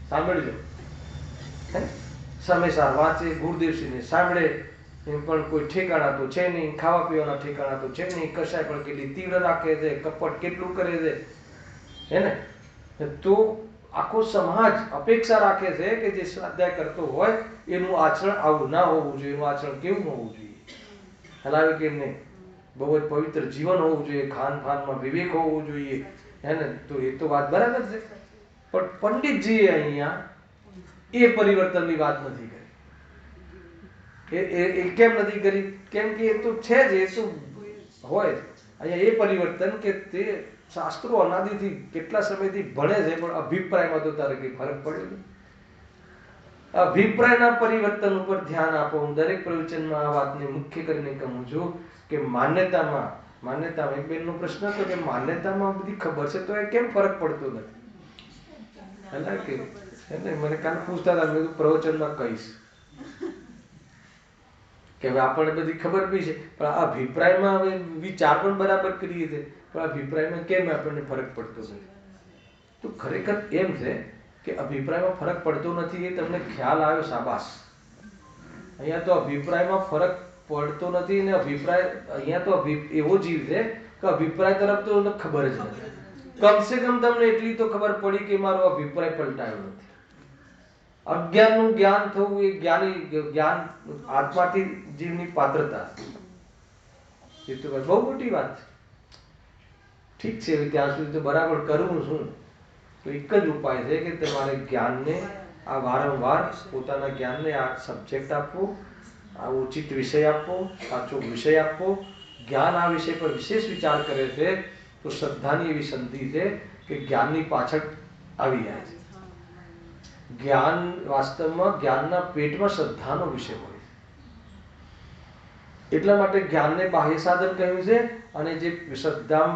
સાંભળજો. સમયસર વાંચે, ગુરુદેવસિંહને સાંભળે, એમ પણ કોઈ ઠેકાણા તો છે નહીં, ખાવા પીવાના ઠેકાણા તો છે નહીં, કશાય પણ કેટલી તીવ્ર રાખે છે, કપટ કેટલું કરે છે, હે ને? તો આખો સમાજ અપેક્ષા રાખે છે કે જે સ્વાધ્યાય કરતો હોય એનું આચરણ આવું ના હોવું જોઈએ, એનું આચરણ કેવું હોવું જોઈએ, હલાવે કે નહીં, બહુ જ પવિત્ર જીવન હોવું જોઈએ, ખાન પાનમાં વિવેક હોવું જોઈએ, હે ને? તો એ તો વાત બરાબર છે, પણ પંડિતજીએ અહીંયા એ પરિવર્તનની વાત નથી કરી. એ કેમ નથી કરી? કેમ કે એ તો છે જ, એ તો હોય. અહીંયા એ પરિવર્તન કે તે શાસ્ત્રો અનાદિથી કેટલા સમયથી ભણે છે, પણ અભિપ્રાયમાં તો તારે કઈ ફરક પડ્યો નહીં. અભિપ્રાયના પરિવર્તન ઉપર ધ્યાન આપો. હું દરેક પ્રવચનમાં આ વાતને મુખ્ય કરીને કહું છું કે માન્યતામાં એક બેનનો પ્રશ્ન હતો કે માન્યતામાં બધી ખબર છે તો એ કેમ ફરક પડતો નથી? એટલે કે મને કાલે પૂછતા હતા, મેં પ્રવચનમાં કહીશ કે હવે આપણને બધી ખબર બી છે, પણ આ અભિપ્રાયમાં હવે વિચાર પણ બરાબર કરીએ છીએ, પણ અભિપ્રાયમાં કેમ આપણને ફરક પડતો નથી? તો ખરેખર એમ છે કે અભિપ્રાયમાં ફરક પડતો નથી એ તમને ખ્યાલ આવ્યો, શાબાશ. અહીંયા તો અભિપ્રાયમાં ફરક પડતો નથી ને અભિપ્રાય અહીંયા તો એવો જીવ છે કે અભિપ્રાય તરફ તો ખબર જ નથી. કમસે કમ તમને એટલી તો ખબર પડી કે મારો અભિપ્રાય પલટાયો નથી. અજ્ઞાનનું જ્ઞાન થવું એ જ્ઞાન આત્માથી જીવની પાત્રતા, એ તો બહુ મોટી વાત છે. ઠીક છે, ત્યાં સુધી તો બરાબર કરવું શું? તો એક જ ઉપાય છે કે તમારે જ્ઞાનને આ વારંવાર પોતાના જ્ઞાનને આ સબ્જેક્ટ આપવો, આ ઉચિત વિષય આપવો, સાચો વિષય આપવો. જ્ઞાન આ વિષય પર વિશેષ વિચાર કરે છે તો શ્રદ્ધાની એવી સંધિ છે કે જ્ઞાનની પાછળ આવી જાય છે. જ્ઞાન વાસ્તવમાં જ્ઞાનના પેટમાં શ્રદ્ધાનો વિષય હોય, એટલા માટે જ્ઞાનને બાહ્ય સાધન કહ્યું છે. અને જે શ્રદ્ધા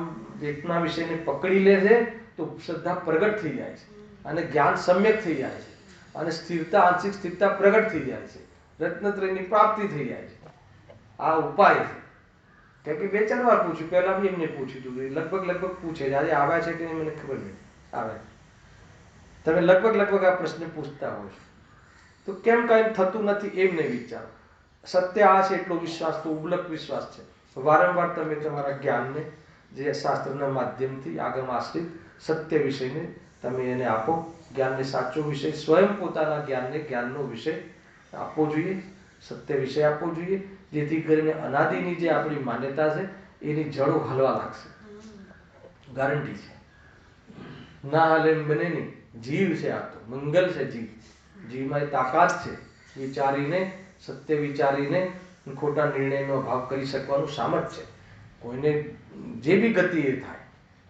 પેટના વિષયને પકડી લે છે તો શ્રદ્ધા પ્રગટ થઈ જાય છે અને જ્ઞાન સમ્યક થઈ જાય છે અને સ્થિરતા, આંશિક સ્થિરતા પ્રગટ થઈ જાય છે, રત્નત્રયની પ્રાપ્તિ થઈ જાય છે. આ ઉપાય છે. કે 2-4 વાર પૂછ્યું, પહેલા બી એમને પૂછ્યું હતું, લગભગ પૂછે છે. આજે આવ્યા છે કે નહીં મને ખબર નહીં, આવે તમે લગભગ આ પ્રશ્ન પૂછતા હોય તો કેમ કઈ થતું નથી એમ નહીં વિચારો. સત્ય આ છે એટલો વિશ્વાસ તો ઉબલક વિશ્વાસ છે. વારંવાર તમે તમારા જ્ઞાનને જે શાસ્ત્રના માધ્યમથી આગમ આશ્રિત સત્ય વિષયને તમે એને આપો. જ્ઞાનને સાચો વિષય, સ્વયં પોતાના જ્ઞાનનો વિષય આપવો જોઈએ, સત્ય વિષય આપવો જોઈએ, જેથી કરીને અનાદિની જે આપણી માન્યતા છે એની જડો હલવા લાગશે. ગારંટી છે, ના હાલે એમ બને નહીં. જીવ છે, આ તો મંગલ છે. જીવમાં તાકાત છે વિચારીને, સત્ય વિચારીને ખોટા નિર્ણયનો અભાવ કરી શકવાનું સામર્થ્ય છે. કોઈને જે બી ગતિ એ થાય,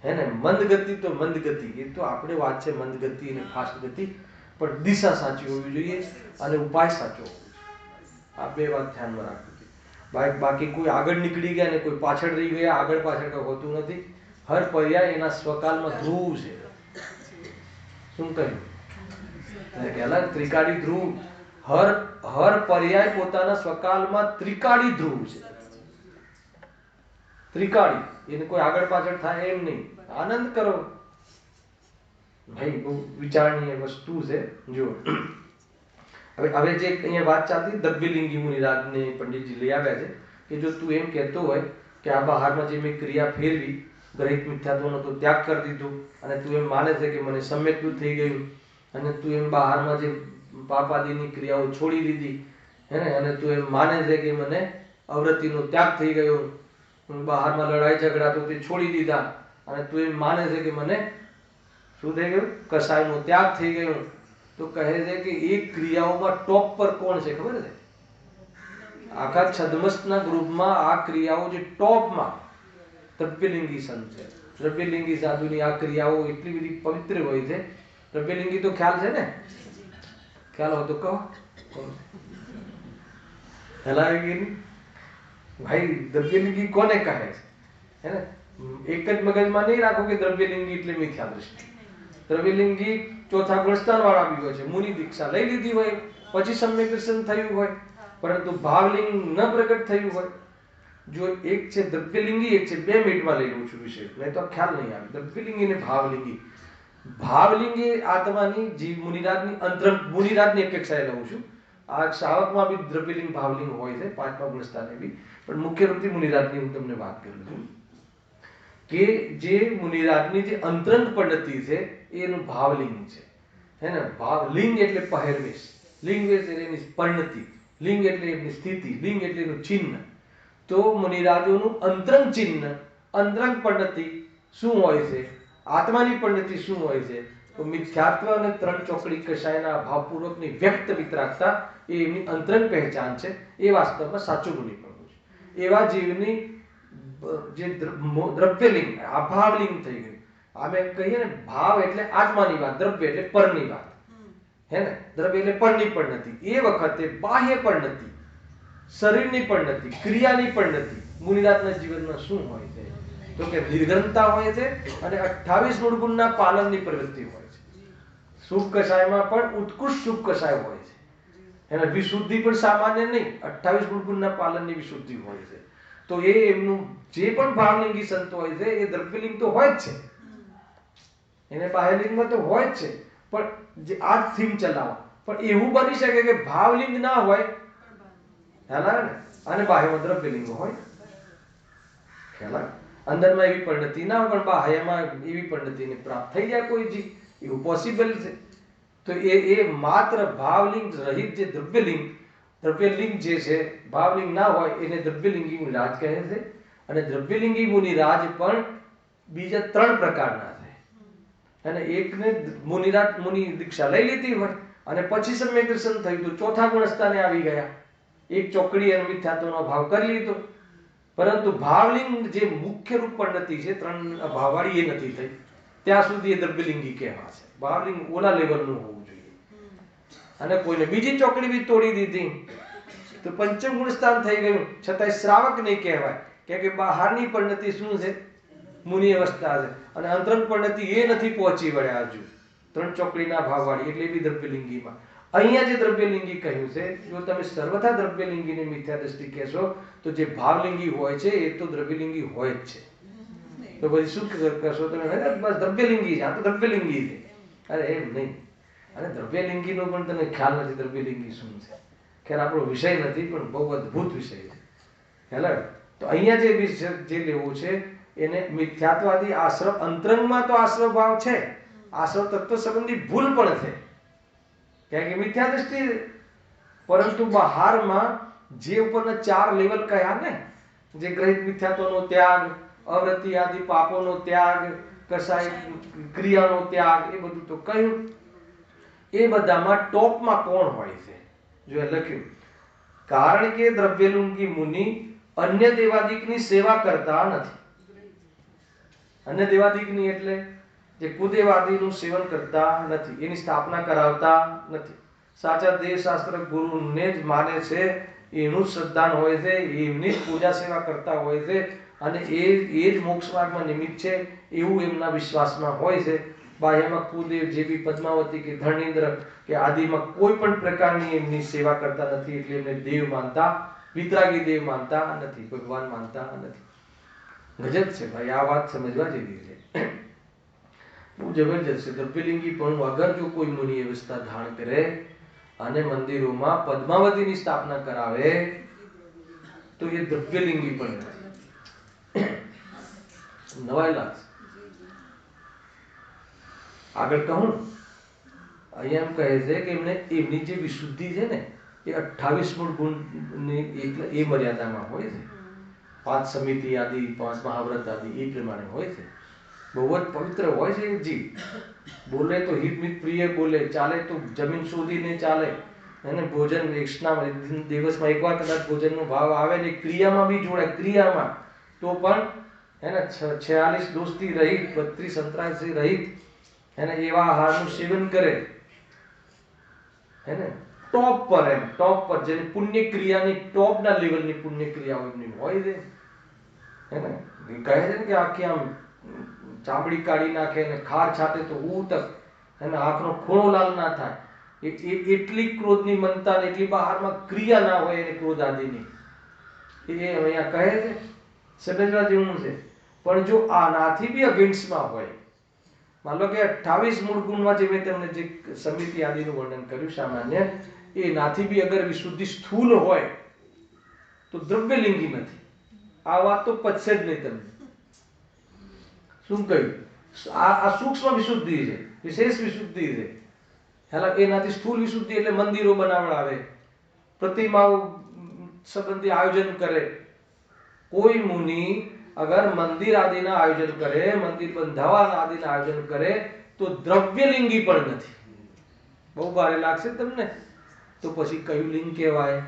હે ને? મંદ ગતિ તો મંદ ગતિ, એ તો આપણે વાત છે, મંદ ગતિ અને ફાસ્ટ ગતિ, પણ દિશા સાચી હોવી જોઈએ અને ઉપાય સાચો હોવો જોઈએ. આ બે વાત ધ્યાનમાં રાખવી જોઈએ. બાકી કોઈ આગળ નીકળી ગયા ને કોઈ પાછળ રહી ગયા, આગળ પાછળ કઈ હોતું નથી. હર પર્યાય એના સ્વકાલમાં ધ્રુવ છે. શું કહ્યું? ત્રિકાળી ધ્રુવ, હર પર્યાય પોતાના સ્વકાલમાં ત્રિકાળી ધ્રુવ છે. ત્રિકાળી, એને કોઈ આગળ પાછળ થાય એમ નહીં. આનંદ કરો ભાઈ, બહુ વિચારણીય વસ્તુ છે. જો હવે જે અહીંયા વાત ચાલતી, દ્રવ્યલિંગી મુનિરાજને પંડિતજી લઈ આવ્યા છે કે જો તું એમ કહેતો હોય કે આ બહારમાં જે મેં ક્રિયા ફેરવી, ગ્રહિત મિથ્યાત્વનો તો ત્યાગ કરી દીધો, અને તું એમ માને છે કે મને સમ્યકનું થઈ ગયું, અને તું એમ બહારમાં જે પાપાદીની ક્રિયાઓ છોડી દીધી, હે ને? અને તું એમ માને છે કે મને અવૃત્તિનો ત્યાગ થઈ ગયો, બહારમાં લડાઈ ઝઘડા તો તે છોડી દીધા, અને તું એમ માને છે કે મને શું થઈ ગયું? કસાયનો ત્યાગ થઈ ગયો. તો કહે છે કે એ ક્રિયાઓમાં ટોપ પર કોણ છે ખબર છે? આખા છદ્મસના ગ્રુપમાં આ ક્રિયાઓ જે ટોપમાં દ્રવ્યલિંગી સંત છે. દ્રવ્યલિંગી સાધુની આ ક્રિયાઓ એટલી બધી પવિત્ર હોય છે. દ્રવ્યલિંગી તો ખ્યાલ છે ને? ખ્યાલ હોય તો કહો. ભાઈ દ્રવ્યલિંગી કોને કહે છે? હે ને? એક જ મગજમાં નહીં રાખો કે દ્રવ્યલિંગી એટલે મિથ્યા દૃષ્ટિ. દ્રવ્યલિંગી ચોથા ગુણસ્થાન વાળા બી હોય છે. મુનિ દીક્ષા લઈ લીધી હોય, પછી સમ્યક દર્શન થયું હોય, પરંતુ ભાવલિંગ ન પ્રગટ થયું હોય, જો એક છે દ્રવ્યલિંગી, એક છે 2 મિનિટમાં લઈ લઉં છું વિષય, નહીં તો ખ્યાલ નહીં આવે. દ્રવ્યલિંગી અને ભાવલિંગી. ભાવલિંગી આત્માની જીવ મુનિરાજની અંતરંગ મુનિરાજની અપેક્ષાએ લઉં છું. આ શ્રાવકમાં બી દ્રવ્યલિંગ ભાવલિંગ હોય છે, 5મા ગુણસ્થાને બી, પણ મુખ્ય રૂપથી મુનિરાજની હું તમને વાત કરું છું કે જે મુનિરાજની જે અંતરંગ પદ્ધતિ છે એનું ભાવલિંગ છે. હે ને, ભાવલિંગ એટલે પહેરવેશ, લિંગ એટલે એની પરિણતિ, લિંગ એટલે એની સ્થિતિ, લિંગ એટલે એનું ચિહ્ન. તો મુનિરાજોનું અંતરંગ ચિહ્ન, અંતરંગ પદ્ધતિ શું હોય છે, આત્માની પદ્ધતિ શું હોય છે, તો મિથ્યાત્વ અને 3 ચોકડી કષાયના ભાવપૂર્વકની વ્યક્ત વિતરાગતા એ એમની અંતરંગ પહેચાન છે. એ વાસ્તવમાં સાચું મુનિપણું છે. એવા જીવની જે દ્રવ્યલિંગ અભાવલિંગ થઈ ગયું. અમે કહીએ ને ભાવ એટલે આત્માની વાત, દ્રવ્ય એટલે પરની વાત, હે ને, દ્રવ્ય એટલે પરની પરિણતિ. એ વખતે બાહ્ય પરિણતિ, શરીરની પરિણતિ, ક્રિયાની પરિણતિ મુનિરાજના જીવનમાં શું હોય છે, તો કે નિર્ઘનતા હોય છે અને 28 મૂળ ગુણના પાલનની પ્રવૃત્તિ હોય છે. શુભ કષાયમાં પણ ઉત્કૃષ્ટ શુભ કષાય હોય છે. એને વિશુદ્ધિ પણ સામાન્ય નહીં, 28 મૂળ ગુણના પાલનની વિશુદ્ધિ હોય છે. તો એ એમનું જે પણ ભાવલિંગી સંત હોય છે એ દ્રવ્યલિંગ તો હોય જ છે, એને બાહ્યલિંગમાં તો હોય જ છે, પણ જે આ થીમ ચલાવો. પણ એવું બની શકે કે ભાવલિંગ ના હોય અને બાહ્યમાં દ્રવ્યલિંગ હોય. ખ્યાલ આવે? અંદરમાં એવી પરિણતિ ના હોય પણ બાહ્યમાં એવી પરિણતિને પ્રાપ્ત થઈ જાય કોઈ જીવ, એવું પોસિબલ છે. તો એ માત્ર ભાવલિંગ રહિત જે દ્રવ્યલિંગ, દ્રવ્યલિંગ જે છે, ભાવલિંગ ના હોય એને દ્રવ્યલિંગી મુનિરાજ કહે છે. અને દ્રવ્યલિંગી મુનિરાજ પણ બીજા 3 પ્રકારના છે. અને એકને મુનિરાજ મુનિ દીક્ષા લઈ લીધી હોય અને પછી સમ્યક દર્શન થયું તો 4થા ગુણસ્થાને આવી ગયા, એક ચોકડી અને મિથ્યાત્વનો ભાવ કરી લીધો. પરંતુ ભાવલિંગ જે મુખ્ય રૂપ પદ્ધતિ છે 3 ભાવવાળી એ નથી થઈ, ત્યાં સુધી એ દ્રવ્યલિંગી કહેવાશે. ભાવલિંગ ઓલા લેવલનું હોવું જોઈએ. અને કોઈને બીજી ચોકડી બી તોડી દીધી તો 5મ ગુણસ્થાન થઈ ગયું, છતાંય શ્રાવક નહીં કહેવાય, કે બહારની પરિણતિ શું છે, મુનિ અવસ્થા છે, અને અંતરંગ પરિણતિ એ નથી પહોંચી વળ્યા હજુ 3 ચોકડીના ભાવવાળી, એટલે બી દ્રવ્યલિંગીમાં. અહીંયા જે દ્રવ્યલિંગી કહ્યું છે, જો તમે સર્વથા દ્રવ્યલિંગીની મિથ્યા દ્રષ્ટિ કહેશો તો જે ભાવલિંગી હોય છે એ તો દ્રવ્યલિંગી હોય જ છે. તો પછી શું કરશો તમે, બસ દ્રવ્યલિંગી છે, આ તો દ્રવ્યલિંગી છે. અરે એમ નહીં. અને દ્રવ્યલિંગીનો પણ તને ખ્યાલ નથી દ્રવ્યલિંગી શું છે. ખેર આપણો વિષય નથી, પણ બહુ અદ્ભુત વિષય છે. ખ્યાલ આવે? તો અહીંયા જે વિષય જે લેવું છે એને મિથ્યાત્વાદી આશ્રવ, અંતરંગમાં તો આશ્રવ ભાવ છે, આશ્રવ તત્વ સંબંધી ભૂલ પણ છે, કારણ કે મિથ્યા દ્રષ્ટિ. પરંતુ બહારમાં જે ઉપરના 4 લેવલ કહ્યા ને, જે ગ્રહિત મિથ્યાત્વનો ત્યાગ, અવૃત્તિ આદિ પાપોનો ત્યાગ, કસાય ક્રિયાનો ત્યાગ, એ બધું તો કહ્યું. એ બધામાં ટોપમાં કોણ હોય છે, જો લખ્યું, કારણ કે દ્રવ્યલિંગી મુનિ અન્ય દેવાદિકની સેવા કરતા નથી. અન્ય દેવાદિકની એટલે જે કુદેવાદીનું સેવન કરતા નથી, એની સ્થાપના કરાવતા નથી. સાચા દેવશાસ્ત્ર ગુરુને જ માને છે, એનું શ્રદ્ધાન હોય છે, એમની જ પૂજા સેવા કરતા હોય છે, અને એ જ મોક્ષ માર્ગમાં નિમિત્ત છે એવું એમના વિશ્વાસમાં હોય છે. બાહ્યમાં કુદેવ જેવી પદ્માવતી કે ધર્મેન્દ્ર કે આદિમાં કોઈ પણ પ્રકારની એમની સેવા કરતા નથી, એટલે એમને દેવ માનતા, વિતરાગી દેવ માનતા નથી, ભગવાન માનતા નથી. ગજબ છે ભાઈ, આ વાત સમજવા જેવી છે, બહુ જબરજસ્ત છે. દ્રવ્યલિંગી પણ અગર જો કોઈ મુનિ અવસ્થા ધારણ કરે અને મંદિરોમાં પદ્માવતીની સ્થાપના કરાવે તો એ દ્રવ્યલિંગી પણ નવાઈ લાગશે. આગળ કહું, અહીંયા એમ કહે છે કે એમને એમની જે વિશુદ્ધિ છે ને એ 28 મૂળ ગુણની એ મર્યાદામાં હોય છે. 5 સમિતિ આદિ, 5 મહાવ્રત આદિ એ પ્રમાણે હોય છે. બહુ જ પવિત્ર હોય છે જીવ. બોલે તો હિતમિત પ્રિય બોલે, ચાલે તો જમીન શોધીને ચાલે, અને ભોજન દિવસમાં એકવાર કદાચ ભોજનનો ભાવ આવે ને ક્રિયામાં બી જોડાય, ક્રિયામાં તો પણ એને 46 દોષથી રહિત, 32 અંતરાયથી રહિત એને એવા આહારનું સેવન કરે, એને ટોપ પર, એમ ટોપ પર જેની પુણ્ય ક્રિયાની ટોપના લેવલની પુણ્ય ક્રિયાઓ એમની હોય છે. એને કહે છે ને કે આખી આમ ચામડી કાઢી નાખે અને ખાર છાટે તો તક એને આંખનો ખૂણો લાલ ના થાય, એટલી ક્રોધની મનતા, એટલી બહારમાં ક્રિયા ના હોય એને ક્રોધ આદિની, એ અહીંયા કહે છે સમજવા જેવું છે. પણ જો આનાથી બી અગેન્સ્ટમાં હોય, માન લો કે 28 મૂળ ગુણમાં જે મેં તમને જે સમિતિ આદિનું વર્ણન કર્યું સામાન્ય, એનાથી બી અગર વિશુદ્ધિ સ્થૂલ હોય તો દ્રવ્યલિંગી નથી. આ વાત તો પચશે જ નહીં તમને. શું કહ્યું? આ સૂક્ષ્મ વિશુદ્ધિ છે, વિશેષ વિશુદ્ધિ છે. હેલા એનાથી સ્થૂલ વિશુદ્ધિ એટલે મંદિરો બનાવડાવે, પ્રતિમાઓ સંબંધી આયોજન કરે. કોઈ મુનિ અગર મંદિર આદિના આયોજન કરે, મંદિર બંધાવાના આદિના આયોજન કરે તો દ્રવ્યલિંગી પણ નથી. બહુ ભારે લાગશે તમને. તો પછી કયું લિંગ કહેવાય?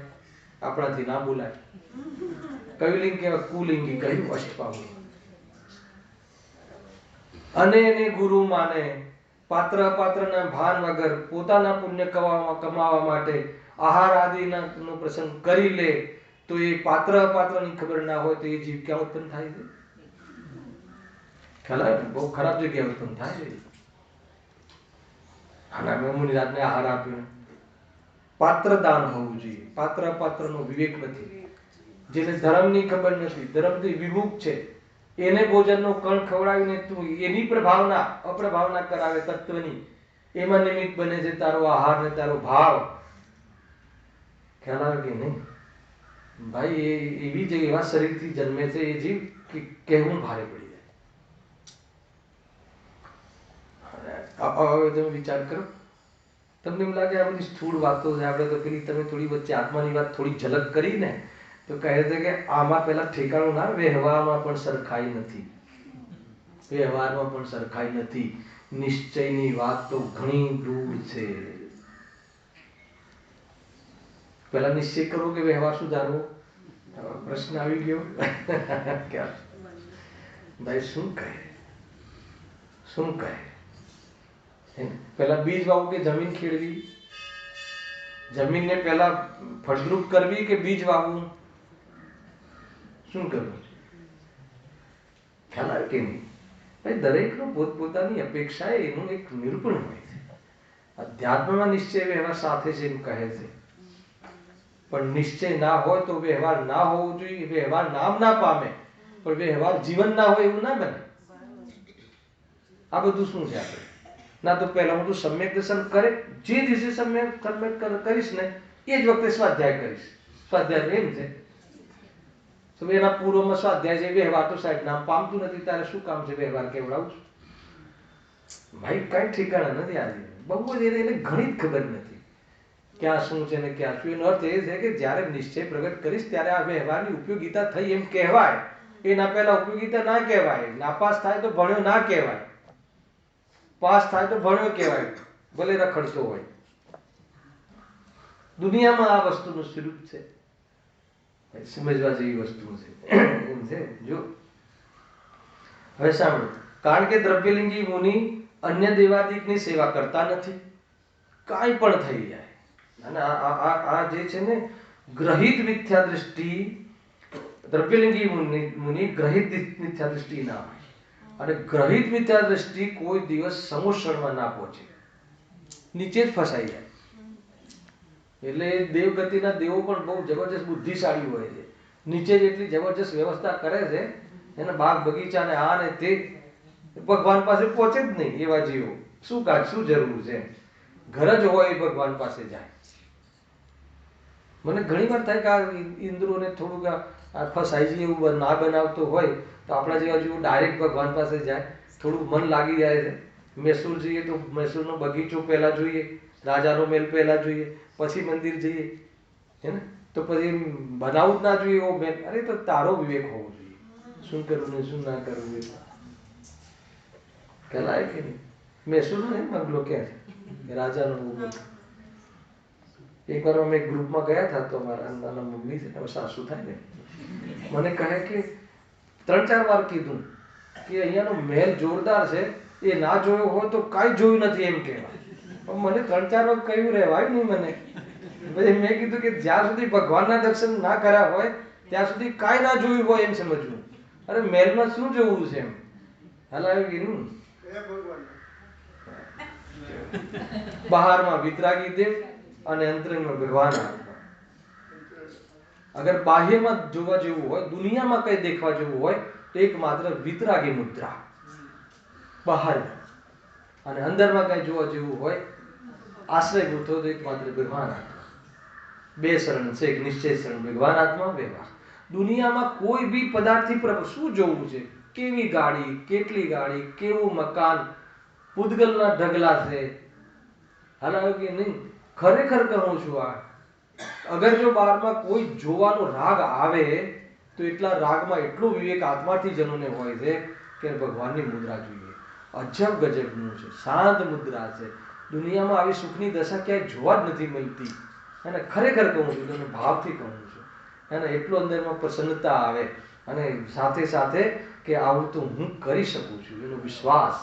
આપણાથી ના બોલાય. કયું લિંગ કહેવાય? કુલિંગી કયું? અષ્ટપાવલી. અને એને ગુરુ માને, પાત્ર અપાત્રના ભાન વગર પોતાના પુણ્ય કમાવા માટે આહાર આદિના નો પ્રસંગ કરી લે તો એ પાત્ર અપાત્રની ખબર ના હોય તો એ જીવ ક્યાં ઉત્પન્ન થાય છે? ખ્યાલ આવે? બહુ ખરાબ જગ્યાએ ઉત્પન્ન થાય છે. આના મેં મુનિરાજને આહાર આપ્યો. પાત્ર દાન હોવું જોઈએ. પાત્ર અપાત્રનો વિવેક નથી. જેને ધર્મની ખબર નથી, ધર્મથી વિમુખ છે, એને ભોજનનો કણ ખવડાવીને તું એની પ્રભાવના અપ્રભાવના કરાવે તત્વની, એમાં નિમિત્ત બને છે તારો આહાર ને તારો ભાવ. ખ્યાલ આવે કે નહીં? ભાઈ એ એવી જ એવા શરીરથી જન્મે છે એ જીવ કે કહેવું ભારે પડી જાય. હવે તમે વિચાર કરો, તમને એમ લાગે આ બધી સ્થૂળ વાતો છે, આપણે તો પેલી તમે થોડી વચ્ચે આત્માની વાત થોડી ઝલક કરી ને તો કહે છે કે આમાં પેલા ઠેકાણું ના, વ્યવહારમાં પણ સરખાઈ નથી. વ્યવહારમાં પણ સરખાઈ નથી. નિશ્ચયની વાત તો ઘણી દૂર છે. પેલા નિશ્ચય કરવો કે વ્યવહાર સુધારવો? પ્રશ્ન આવી ગયો. ભાઈ શું કહે? શું કહે? પેલા બીજ વાવવું કે જમીન ખેડવી? જમીનને પેલા ફળદ્રુપ કરવી કે બીજ વાવવું? શું કરવું? ખ્યાલ આવે કે નહીં? ભાઈ દરેકનો પોતપોતાની અપેક્ષા એનું એક નિરૂપણ હોય છે. અધ્યાત્મમાં નિશ્ચય વ્યવહાર સાથે છે એમ કહે છે, પણ નિશ્ચય ના હોય તો વ્યવહાર ના હોવો જોઈએ. વ્યવહાર નામ ના પામે પણ વ્યવહાર જીવન ના હોય એવું ના બને. આ બધું શું છે? આપણે ના તો પહેલા હું તો સમ્યક દર્શન કરે, જે દિવસે સમ્યક કરીશ ને એ જ વખતે સ્વાધ્યાય કરીશ. સ્વાધ્યાય એમ છે તો એના પૂર્વમાં સ્વાધ્યાય છે, વ્યવહાર તો સાહેબ નામ પામતું નથી, ત્યારે શું કામ છે વ્યવહાર કેવડાવું છું? ભાઈ કઈ ઠેકાણા નથી. આજે બહુ જ એને ઘણી જ ખબર નથી ક્યાં શું છે ને ક્યાં શું. એનો અર્થ એ છે કે જ્યારે નિશ્ચય પ્રગટ કરીશ ત્યારે આ વ્યવહારની ઉપયોગિતા થઈ એમ કહેવાય. એના પહેલા ઉપયોગિતા ના કહેવાય. નાપાસ થાય તો ભણ્યો ના કહેવાય, પાસ થાય તો ભણ્યો કહેવાય, ભલે રખડતો હોય. દુનિયામાં આ વસ્તુનું સ્વરૂપ છે. સમજવા જેવી વસ્તુ છે. એમ છે. જો હવે સાંભળો, કારણ કે દ્રવ્યલિંગી મુનિ અન્ય દેવાદિકની સેવા કરતા નથી. કાંઈ પણ થઈ જાય. અને આ જે છે ને ગ્રહિત મિથ્યા દૃષ્ટિ, દ્રવ્યલિંગી મુનિ ગ્રહિત મિથ્યા દૃષ્ટિ ના હોય. અને ગ્રહિત મિથ્યા દૃષ્ટિ કોઈ દિવસ સમોષણમાં ના પહોંચે, નીચે જ ફસાઈ જાય. એટલે દેવગતિના દેવો પણ બહુ જબરજસ્ત બુદ્ધિશાળી હોય છે. નીચે જેટલી જબરજસ્ત વ્યવસ્થા કરે છે, એના બાગ બગીચા ને આ ને તે, ભગવાન પાસે પહોંચે જ નહીં. એવા જીવો શું જરૂર છે? ઘર જ હોય એ ભગવાન પાસે જાય. મને ઘણી વાર થાય કે આ ઇન્દ્રોને થોડુંક આ ફસાઈ જાય એવું ના બનાવતો હોય તો આપણા જેવા જીવો ડાયરેક્ટ ભગવાન પાસે જાય. થોડું મન લાગી જાય છે. મૈસૂર જઈએ તો મૈસૂરનો બગીચો પહેલા જોઈએ, રાજાનો મહેલ પહેલા જોઈએ, પછી મંદિર જઈએ, હે ને? તો પછી બનાવવું જ ના જોઈએ એવો મહેલ. અરે તો તારો વિવેક હોવો જોઈએ, શું કરવું ને શું ના કરવું. કહેલાય કે નહીં? મૈસૂરનો બંગલો ક્યાં છે? રાજાનો બંગલો. એકવાર અમે ગ્રુપમાં ગયા હતા તો મારા નાના મમ્મી છે ને સાસુ થાય ને, મને કહે કે 3-4 વાર કીધું કે અહીંયાનો મહેલ જોરદાર છે, એ ના જોયો હોય તો કાંઈ જોયું નથી એમ કહેવાય. પણ મને 3-4 વાર કહ્યું રહેવાય નહીં મને. પછી મેં કીધું કે જ્યાં સુધી ભગવાનના દર્શન ના કર્યા હોય ત્યાં સુધી કાંઈ ના જોયું હોય એમ સમજવું. અરે મહેલમાં શું જોવું છે એમ? હલાવ્યું કીધું બહારમાં વિતરાગી દેવ અને અંતરંગમાં ભગવાન આત્મા. અગર બાહ્યમાં જોવા જેવું હોય, દુનિયામાં કઈ દેખવા જેવું હોય તો એકમાત્ર વિતરાગી મુદ્રા બહાર, અને અંદરમાં કઈ જોવા જેવું હોય આશ્રયભૂત હોય તો એકમાત્ર ભગવાન આત્મા. બે શરણ છે, એક નિશ્ચય શરણ ભગવાન આત્મા, વ્યવહાર. દુનિયામાં કોઈ બી પદાર્થથી પ્રભુ શું જોવું છે, કેવી ગાડી, કેટલી ગાડી, કેવું મકાન, પૂતગલના ઢગલા છે, હાલ કે નહીં. ખરેખર કહું છું, આ અગર જો બહારમાં કોઈ જોવાનો રાગ આવે તો એટલા રાગમાં એટલો વિવેક આત્માથી જનોને હોય છે કે ભગવાનની મુદ્રા જોઈએ. અજબ ગજબનું છે, શાંત મુદ્રા છે. દુનિયામાં આવી સુખની દશા ક્યાંય જોવા જ નથી મળતી. અને ખરેખર કહું છું, તમને ભાવથી કહું છું, અને એટલો અંદરમાં પ્રસન્નતા આવે, અને સાથે સાથે કે આવું તો હું કરી શકું છું એનો વિશ્વાસ,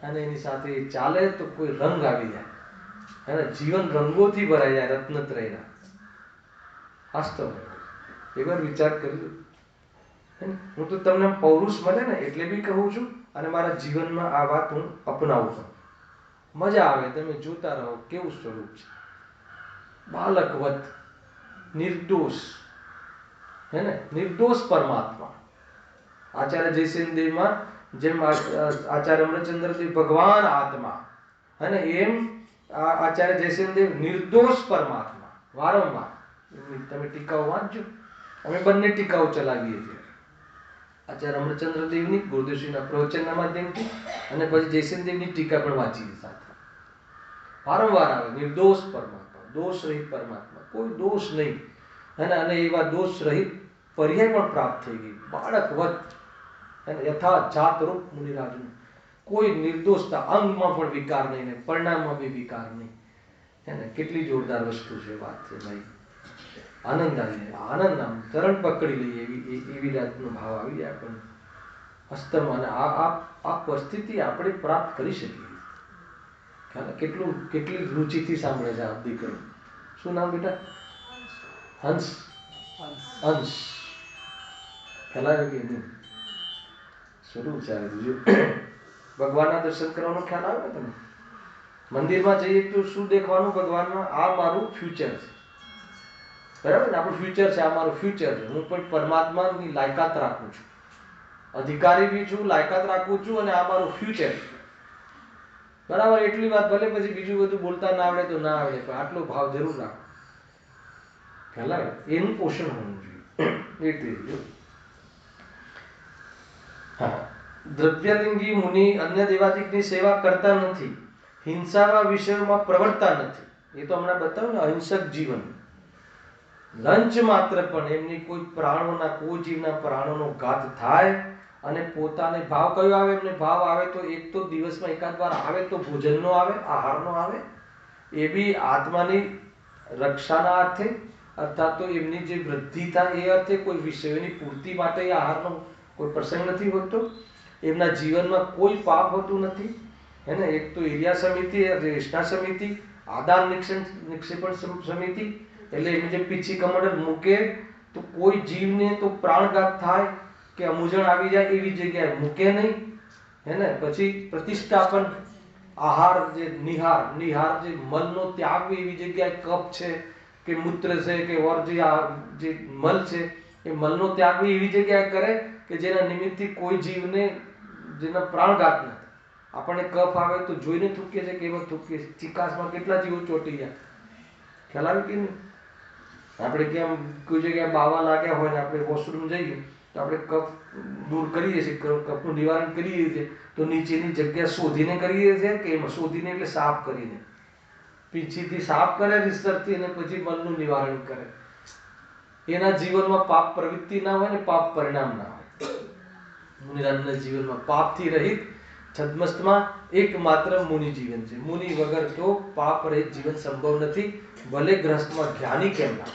અને એની સાથે ચાલે તો કોઈ રંગ આવી જાય, અને જીવન રંગોથી ભરાઈ જાય, રત્નત્રયના. વાસ્તવ એકવાર વિચાર કરી. હું તો તમને પૌરુષ મળે ને એટલે બી કહું છું, અને મારા જીવનમાં આ વાત હું અપનાવું છું. મજા આવે, તમે જોતા રહો કેવું સ્વરૂપ છે, બાલકવત, નિર્દોષ, હે ને, નિર્દોષ પરમાત્મા. આચાર્ય જયસેનદેવમાં જેમ આચાર્ય અમરચંદ્રદેવ ભગવાન આત્મા, અને એમ આચાર્ય જયસેનદેવ નિર્દોષ પરમાત્મા. વારંવાર તમે ટીકાઓ વાંચજો, અમે બંને ટીકાઓ ચલાવીએ છીએ, આચાર્ય અમરચંદ્રદેવની, ગુરુદેવશ્રીના પ્રવચનના માધ્યમથી, અને પછી જયસેનદેવની ટીકા પણ વાંચીએ સાથે. વારંવાર આવે નિર્દોષ પરમાત્મા, દોષ રહિત પરમાત્મા, કોઈ દોષ નહીં, અને એવા દોષ રહિત પર્યાય પણ પ્રાપ્ત થઈ ગઈ, બાળકવત, અને યથા જાત રૂપ મુનિરાજનું. કોઈ નિર્દોષતા, અંગમાં પણ વિકાર નહીં, ને પરિણામમાં બી વિકાર નહીં. હે ને, કેટલી જોરદાર વસ્તુ છે, વાત છે ભાઈ. આનંદ આવી જાય, આનંદ, આમ ચરણ પકડી લઈએ એવી જાતનો ભાવ આવી જાય આપણને હસ્તમાં. અને આ પરિસ્થિતિ આપણે પ્રાપ્ત કરી શકીએ. કેટલી રુચિથી સાંભળે છે આ દીકરો. શું નામ બેટા? હંસ. હંસ ખ્યાલ આવે કે નહીં? સ્વરૂપ છે બીજું. ભગવાનના દર્શન કરવાનો ખ્યાલ આવે ને તમે? મંદિરમાં જઈએ તો શું દેખવાનું ભગવાનમાં? આ મારું ફ્યુચર છે, બરાબર ને? આપણું ફ્યુચર છે, આ મારું ફ્યુચર છે. હું પણ પરમાત્માની લાયકાત રાખું છું, અધિકારી બી છું, લાયકાત રાખું છું, અને આ મારું ફ્યુચર છે, બરાબર? એટલી વાત. ભલે પછી બીજું બધું બોલતા ના આવડે તો ના આવડે, પણ આટલો ભાવ જરૂર રાખો. ખ્યાલ આવે? એનું પોષણ હોવું જોઈએ. એટલે હા, દ્રવ્યલિંગી મુનિ અન્ય દેવાદિકની સેવા કરતા નથી, હિંસાના વિષયોમાં પ્રવર્તતા નથી. એ તો હમણાં બતાવ્યું ને, અહિંસક જીવન. લંચ માત્ર પણ એમની કોઈ પ્રાણોના, કોઈ જીવના પ્રાણોનો ઘાત થાય, અને પોતાને ભાવ કયો આવે, એમને ભાવ આવે તો એક તો દિવસમાં એકાદ વાર આવે તો ભોજનનો આવે, આહારનો આવે, એ બી આત્માની રક્ષાના અર્થે, અર્થાત તો એમની જે વૃદ્ધિ થાય એ અર્થે, કોઈ વિષયોની પૂર્તિ માટે આહારનો કોઈ પ્રસંગ નથી હોતો. એમના જીવનમાં કોઈ પાપ હોતું નથી, હે ને? એક તો એરિયા સમિતિ, રેશના સમિતિ, આદાન નિક્ષેપણ સમિતિ, એટલે એમને જે પીછી કમંડલ મૂકે તો કોઈ જીવને તો પ્રાણઘાત થાય કે અમુજણ આવી જાય એવી જગ્યાએ મૂકે નહીં, હે ને? પછી પ્રતિષ્ઠાપન, આહાર જે નિહાર જે મલનો ત્યાગ એવી જગ્યાએ, કફ છે કે મૂત્ર છે કે ઓર જે મલ છે એ મલનો ત્યાગ એવી જગ્યાએ કરે કે જેના નિમિત્તથી કોઈ જીવને, જેના પ્રાણઘાત નથી. આપણને કફ આવે તો જોઈને થૂકીએ છે, કેવો થૂકીએ છે, ચિકાસમાં કેટલા જીવો ચોટી જાય. ખ્યાલ આવે કે નહીં? આપણે કેમ કોઈ જગ્યાએ બાવા લાગ્યા હોય ને આપણે વોશરૂમ જઈએ તો આપણે કફ દૂર કરીએ છીએ, કફનું નિવારણ કરીએ છીએ, તો નીચેની જગ્યા શોધીને કરીએ છીએ કે એમાં શોધીને એટલે સાફ કરીને, પીંછીથી સાફ કરે રીસરથી, અને પછી મનનું નિવારણ કરે. એના જીવનમાં પાપ પ્રવૃત્તિ ના હોય ને પાપ પરિણામ ના હોય. મુનિરાજના જીવનમાં પાપથી રહિત છદ્મસ્તમાં એકમાત્ર મુનિ જીવન છે. મુનિ વગર તો પાપ રહિત જીવન સંભવ નથી, ભલે ગ્રહસ્થમાં જ્ઞાની કેમ ના.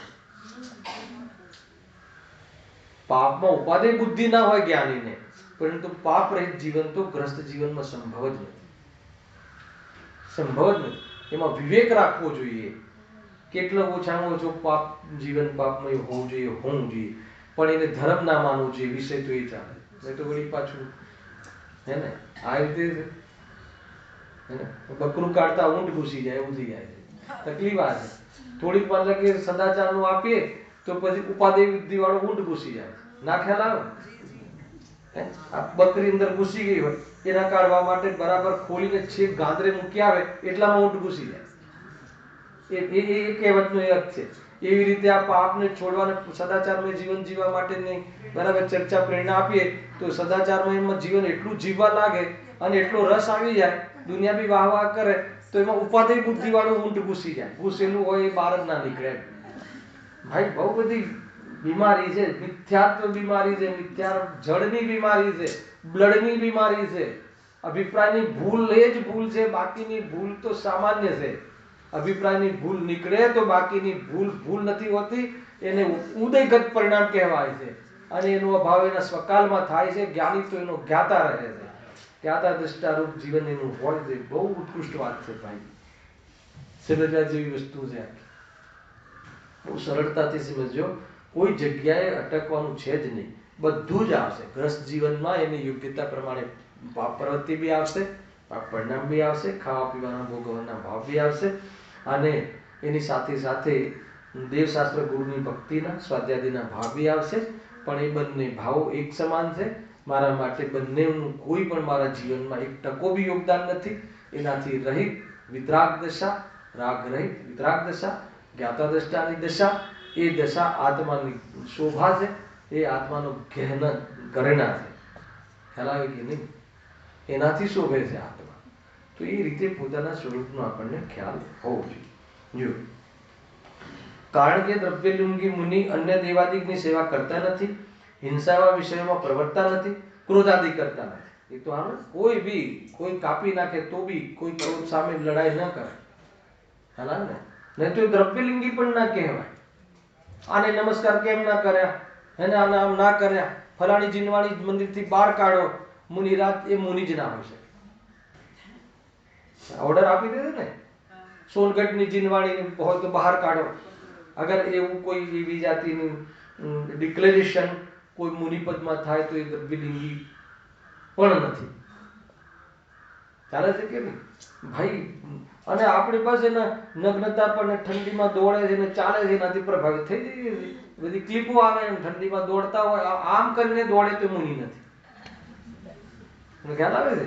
પાપમાં ઉપાધિ બુદ્ધિ ના હોય જ્ઞાનીને, પરંતુ પાપ રહિત જીવન તો ગ્રસ્ત જીવનમાં સંભવ જ નથી, સંભવ જ નથી. એમાં વિવેક રાખવો જોઈએ. કેટલો ઓછામાં ઓછો પાપ જીવન પાપમય હોવું જોઈએ, પણ એને ધર્મ ના માનવું જોઈએ, વિષય તો એ ચાલે. નહીં તો વળી પાછું, હે ને, આ રીતે બકરું કાઢતા ઊંટ ઘૂસી જાય એવું થઈ જાય છે. તકલીફ આ છે. થોડીક વાર લગે સદાચારનું આપીએ તો પછી ઉપાદેય બુદ્ધિ વાળો ઊંટ ઘૂસી જાય. ના ખ્યાલ આવે? આ બકરી અંદર ઘૂસી ગઈ હોય, એના કાઢવા માટે બરાબર ખોલીને છેક ગાંદરે મૂકી આવે એટલામાં ઊંટ ઘૂસી જાય. એ કહેવતનો એક છે. એવી રીતે આ પાપને છોડવાને સદાચારમય જીવન જીવવા માટેની બરાબર ચર્ચા પ્રેરણા આપીએ તો સદાચારમય જીવન એટલું જીવવા લાગે અને એટલો રસ આવી જાય, દુનિયા બી વાહ વાહ કરે તો એમાં ઉપાદેય બુદ્ધિ વાળું ઊંટ ઘૂસી જાય. ઘૂસેલું હોય એ બહાર જ ના નીકળે. ભાઈ બહુ બધી બીમારી છે, મિથ્યાત્વ બીમારી છે, જળની બીમારી છે, બ્લડની બીમારી છે. અભિપ્રાયની ભૂલ એ જ ભૂલ છે, બાકીની ભૂલ તો સામાન્ય છે. અભિપ્રાયની ભૂલ નીકળે તો બાકીની ભૂલ નથી હોતી. એને ઉદયગત પરિણામ કહેવાય છે અને એનો અભાવ એના સ્વકાલમાં થાય છે. જ્ઞાની તો એનો જ્ઞાતા રહે છે. જ્ઞાતા દ્રષ્ટારૂપ જીવન એનું હોય છે. બહુ ઉત્કૃષ્ટ વાત છે ભાઈ. સમજવા જેવી વસ્તુ છે. બહુ સરળતાથી સમજો. કોઈ જગ્યાએ અટકવાનું છે જ નહીં. બધું જ આવશે. ગ્રસ્ત જીવનમાં એની યોગ્યતા પ્રમાણે પાપ પ્રવૃત્તિ બી આવશે, પાપ પરિણામ બી આવશે, ખાવા પીવાના ભોગવવાના ભાવ બી આવશે અને એની સાથે સાથે દેવશાસ્ત્ર ગુરુની ભક્તિના સ્વાધ્યાયના ભાવ બી આવશે. પણ એ બંને ભાવો એક સમાન છે. મારા માટે બંનેનું કોઈ પણ મારા જીવનમાં એક ટકો બી યોગદાન નથી. એનાથી રહિત વિતરાગ દશા, રાગ રહિત વિતરાગ દશા, જ્ઞાતા દ્રષ્ટાની દશા, એ દશા આત્માની શોભા છે. એ આત્માનો ઘરેણા છે. ખ્યાલ આવે કે નહીં? એનાથી શોભે છે આત્મા. તો એ રીતે પોતાના સ્વરૂપનો આપણને ખ્યાલ હોવો જોઈએ. કારણ કે દ્રવ્યલિંગી મુનિ અન્ય દેવાદિકની સેવા કરતા નથી, હિંસાવા વિષયોમાં પ્રવર્તતા નથી, ક્રોધાદિ કરતા નથી. એ તો આમ કોઈ બી કોઈ કાપી નાખે તો બી કોઈ ક્રોધ સામે લડાઈ ન કરે. ખ્યાલ આવે ને? નહીં તો દ્રવ્યલિંગી પણ ના કહેવાય. આને નમસ્કાર કેમ ના કર્યા, એને આને આમ ના કર્યા, ફલાણી જીનવાણી મંદિરથી બહાર કાઢો, મુનિરાજ એ મુનિ જ ના હોય શકે. ઓર્ડર આપી દે ને, સોનગઢની જીનવાણી હોય તો બહાર કાઢો. અગર એવું કોઈ એવી જાતિનું ડિક્લેરેશન કોઈ મુનિપદમાં થાય તો એ દ્રવ્યલિંગી પણ નથી. ચાલે છે કે નહીં ભાઈ? અને આપણે બસ એના નગ્નતા પર ઠંડીમાં દોડે છે ને ચાલે છે, એનાથી પ્રભાવિત થઈ જઈએ. બધી ક્લિપો આવે એમ ઠંડીમાં દોડતા હોય, આમ કરીને દોડે તો મુનિ નથી. ખ્યાલ આવે છે?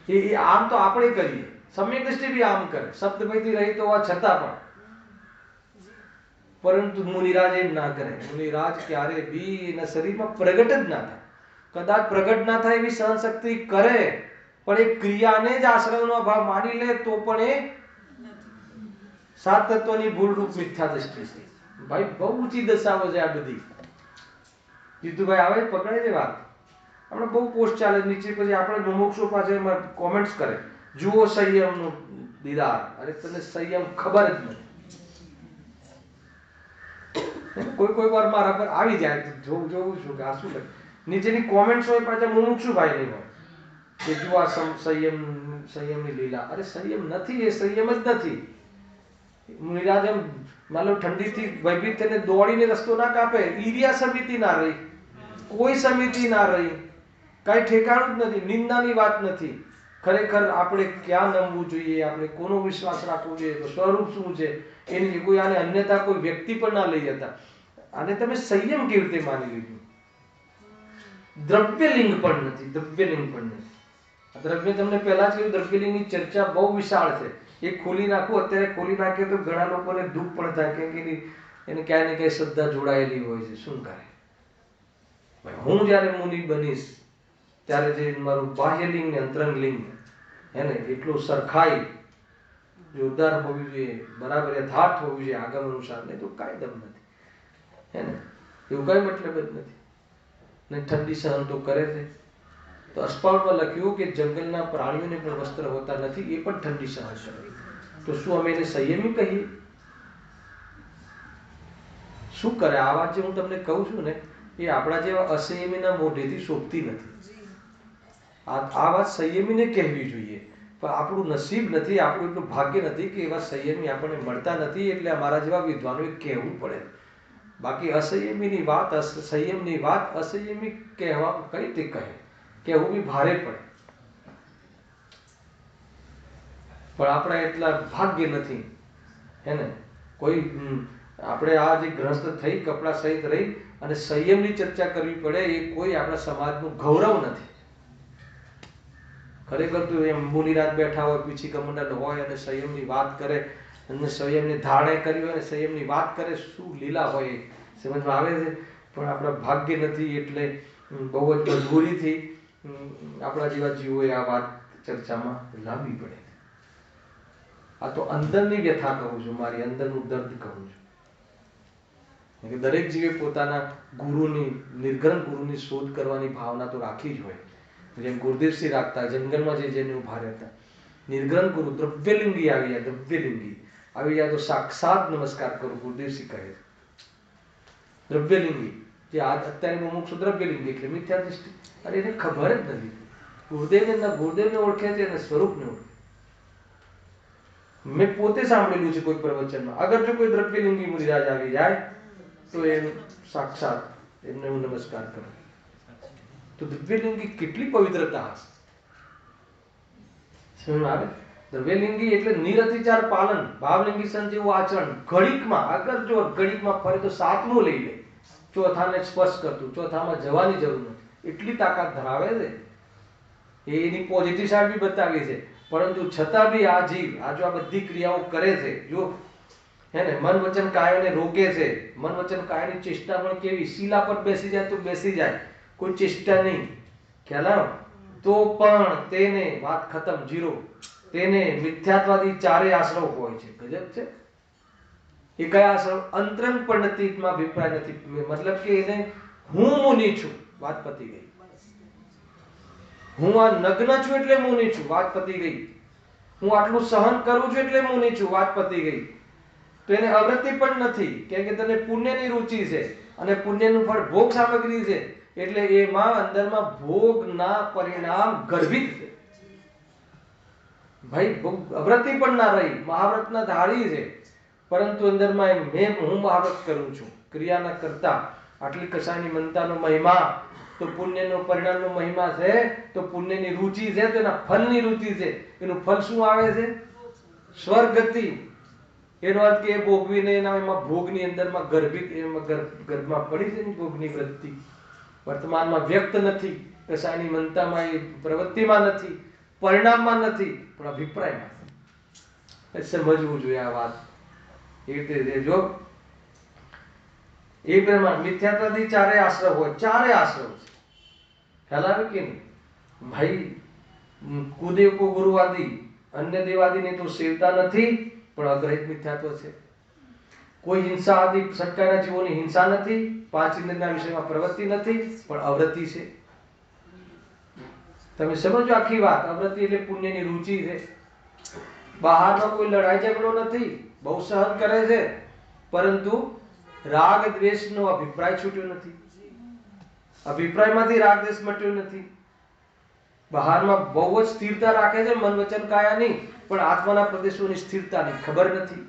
એ આમ તો આપણે કરીએ, સમ્યક દ્રષ્ટિ બી આમ કરે, શબ્દભયથી રહિત હોવા છતાં પણ. પરંતુ મુનિરાજ એમ ના કરે. મુનિરાજ ક્યારે બી એના શરીરમાં પ્રગટ જ ના થાય. કદાચ પ્રગટ ના થાય એવી સહનશક્તિ કરે પણ એ ક્રિયાને જ આશ્રયનો અભાવ માની લે તો પણ એ સાત તત્વની ભૂલરૂપ મિથ્યા દ્રષ્ટિ છે. ભાઈ બહુ ઊંચી દશાઓ છે આ બધી. જીતુભાઈ આવે પકડે છે વાત. આપણે બહુ પોસ્ટ ચાલે નીચે, પછી આપણે મુમુક્ષો પાસે એમાં કોમેન્ટ્સ કરે, જુઓ સંયમનું દીદાર. અરે તને સંયમ ખબર જ નથી. કોઈ વાર મારા પર આવી જાય જોવું છું કે આ શું લખે. નીચેની કોમેન્ટ્સ હોય પાછા મુમુક્ષુ ભાઈ નહીં હોય કે જુઓ આ સંયમની લીલા. અરે સંયમ નથી, એ સંયમ જ નથી. મુનિરાજ એમ માનો ઠંડીથી ભયભીત થઈને દોડીને રસ્તો ના કાપે. ઈર્યા સમિતિ ના રહી, કોઈ સમિતિ ના રહી, કઈ ઠેકાણું જ નથી. નિંદાની વાત નથી. ખરેખર આપણે ક્યાં નમવું જોઈએ, આપણે કોનો વિશ્વાસ રાખવો જોઈએ, તો સ્વરૂપ શું છે એની કોઈ આને અન્યતા કોઈ વ્યક્તિ પણ ના લઈ જતા. આને તમે સંયમ કેવી રીતે માની લીધું? દ્રવ્યલિંગ પણ નથી, દ્રવ્યલિંગ પણ નથી. દ્રવ્ય તમને પહેલા જ કહ્યું, દ્રવ્યલિંગની ચર્ચા બહુ વિશાળ છે. એ ખોલી નાખું, અત્યારે ખોલી નાખીએ તો ઘણા લોકોને દુઃખ પણ થાય, કેમ કે એને ક્યાંય ને ક્યાંય શ્રદ્ધા જોડાયેલી હોય છે. શું કરે? હું જયારે મુનિ બનીશ ત્યારે જે મારું બાહ્યલિંગ ને અંતરંગલિંગ એને એટલું સરખાઈ જોરદાર હોવી જોઈએ, બરાબર યથાર્થ હોવી જોઈએ આગમ અનુસાર. નહીં તો કાંઈ દમ નથી. હે ને? એવું કઈ મતલબ જ નથી. ને ઠંડી સહન તો કરે છે. તો અસ્પાવમાં લખ્યું કે જંગલના પ્રાણીઓને પણ વસ્ત્ર હોતા નથી, એ પણ ઠંડી સહન કરે. તો શું અમે એને સંયમી કહીએ? શું કરે? આ વાત જે હું તમને કહું છું ને, એ આપણા જેવા અસંયમીના મોઢેથી શોભતી નથી. આ વાત સંયમીને કહેવી જોઈએ, પણ આપણું નસીબ નથી, આપણું એટલું ભાગ્ય નથી કે એવા સંયમી આપણને મળતા નથી. એટલે અમારા જેવા વિદ્વાનોએ કહેવું પડે. બાકી અસંયમીની વાત, સંયમની વાત અસંયમી કહેવા કઈ રીતે કહે? કહેવું બી ભારે પડે. પણ આપણા એટલા ભાગ્ય નથી. હે ને? કોઈ આપણે આ જે ગ્રસ્ત થઈ કપડા સહિત રહી અને સંયમની ચર્ચા કરવી પડે એ કોઈ આપણા સમાજનું ગૌરવ નથી. ખરેખર તો એમ મુનિરાજ બેઠા હોય, પીછી કમંડલ હોય અને સંયમની વાત કરે અને સંયમની ધારણે કરી હોય અને સંયમની વાત કરે, શું લીલા હોય સમજમાં આવે છે. પણ આપણા ભાગ્ય નથી એટલે બહુ જ મજબૂરીથી આપણા જેવા જીવોએ આ વાત ચર્ચામાં લાવવી પડે. આ તો અંદરની વ્યથા કહું છું, મારી અંદરનું દર્દ કહું છું. દરેક જીવે પોતાના ગુરુની, નિર્ગ્રહ ગુરુની શોધ કરવાની ભાવના તો રાખી જ હોય. જેમ ગુરુદેવસિંહ રાખતા, જંગલમાં જઈને ઉભા રહેતા. નિર્ગ્રહ ગુરુ દ્રવ્યલિંગી આવી જાય, દ્રવ્યલિંગી આવી જાય તો સાક્ષાત નમસ્કાર કરું, ગુરુદેવસિંહ કહે છે. દ્રવ્યલિંગી જે અત્યારે મુમુક્ષુ દ્રવ્યલિંગી એટલે મિથ્યા દૃષ્ટિ. અરે એને ખબર જ નથી. ગુરુદેવને ઓળખે છે અને સ્વરૂપને ઓળખે. મેં પોતે સાંભળેલું છે કોઈ પ્રવચનમાં, અગર જો કોઈ દ્રવ્યલિંગી મુનિરાજ આવી જાય તો એ સાક્ષાત એમને હું નમસ્કાર કરું. તો દ્રવ્યલિંગી કેટલી પવિત્રતા હશે. શું આવે? દ્રવ્યલિંગી એટલે નિરતિચાર પાલન, ભાવલિંગી સંત જેવું આચરણ. ઘડીકમાં અગર જો ઘડીકમાં ફરે તો સાતમું લઈ લે, ચોથાને સ્પર્શ કરતું, ચોથામાં જવાની જરૂર નથી, એટલી તાકાત ધરાવે છે. એની પોઝિટિવ સાઈડ બી બતાવી છે. પરંતુ છતાં બી આ જીવ આ જો આ બધી ક્રિયાઓ કરે છે, જો હે ને મન વચન કાયાને રોકે છે. મન વચન કાયાની ચેષ્ટા પણ કેવી, શીલા પર બેસી જાય તો બેસી જાય, કોઈ ચેષ્ટા નહીં. ખ્યાલ આવ્યો? તો પણ તેને વાત ખતમ, જીરો. તેને મિથ્યાત્વાદી ચારે આશ્રવ હોય છે. ગજબ છે. એ કયા આશ્રવ? અંતરંગ પરિણતિમાં અભિપ્રાય નથી. મતલબ કે એને હું મુનિ છું, વાત પતી ગઈ. હું આ નગ્ન છું એટલે મુનિ છું, વાત પતી ગઈ. હું આટલું સહન કરું છું એટલે મુનિ છું, વાત પતી ગઈ. તો એને અવૃત્તિ પણ નથી, કેમ કે તને પુણ્યની રુચિ છે અને પુણ્યનું ફળ ભોગ સામગ્રી છે. એટલે એમાં અંદરમાં ભોગના પરિણામ ગર્ભિત છે. ભાઈ અવૃત્તિ પણ ના રહી, મહાવ્રતના ધારી છે. પરંતુ અંદરમાં હું મહાવ્રત કરું છું, ક્રિયાના કરતા. આટલી કસાયની મનતાનો મહિમા તો પુણ્યનો પરિણામનો મહિમા છે. તો પુણ્યની રુચિ છે તો એના ફળની રુચિ છે. એનું ફળ શું આવે છે? સ્વર્ગતિ. એનો અર્થ કે એ ભોગવીને એમાં ભોગની અંદરમાં ગર્ભિત, ગર્ભમાં પડી છે. ભોગની વૃત્તિ વર્તમાનમાં વ્યક્ત નથી, કસાયની મનતામાં એ પ્રવૃત્તિમાં નથી, પરિણામમાં નથી, પણ અભિપ્રાયમાં. સમજવું જોઈએ આ વાત. એ રીતે જો એ પ્રમાણે મિથ્યાત્વાદી ચારે આશ્રવ હોય, ચારે આશ્રવ છે. ખ્યાલ આવે કે નહીં? ભાઈ કુદેવ કો ગુરુવાદી, અન્ય દેવાદીને તો સેવતા નથી, પણ અગ્રહિત મિથ્યાત્વ છે. કોઈ હિંસા આદિ સટકાના જીવોની હિંસા નથી, પાંચ ઇન્દ્રિયના વિષયમાં પ્રવૃત્તિ નથી, પણ અવૃત્તિ છે. તમે સમજો આખી વાત. અવૃત્તિ એટલે પુણ્યની રુચિ છે. બહારમાં કોઈ લડાઈ ઝઘડો નથી, બહુ સહન કરે છે, પરંતુ રાગ દ્વેષનો અભિપ્રાય છૂટ્યો નથી. અભિપ્રાયમાંથી રાગ દ્વેષ મટ્યો નથી. બહારમાં બહુ જ સ્થિરતા રાખે છે, મન વચન કાયાની, પણ આત્માના પ્રદેશોની સ્થિરતાની ખબર નથી.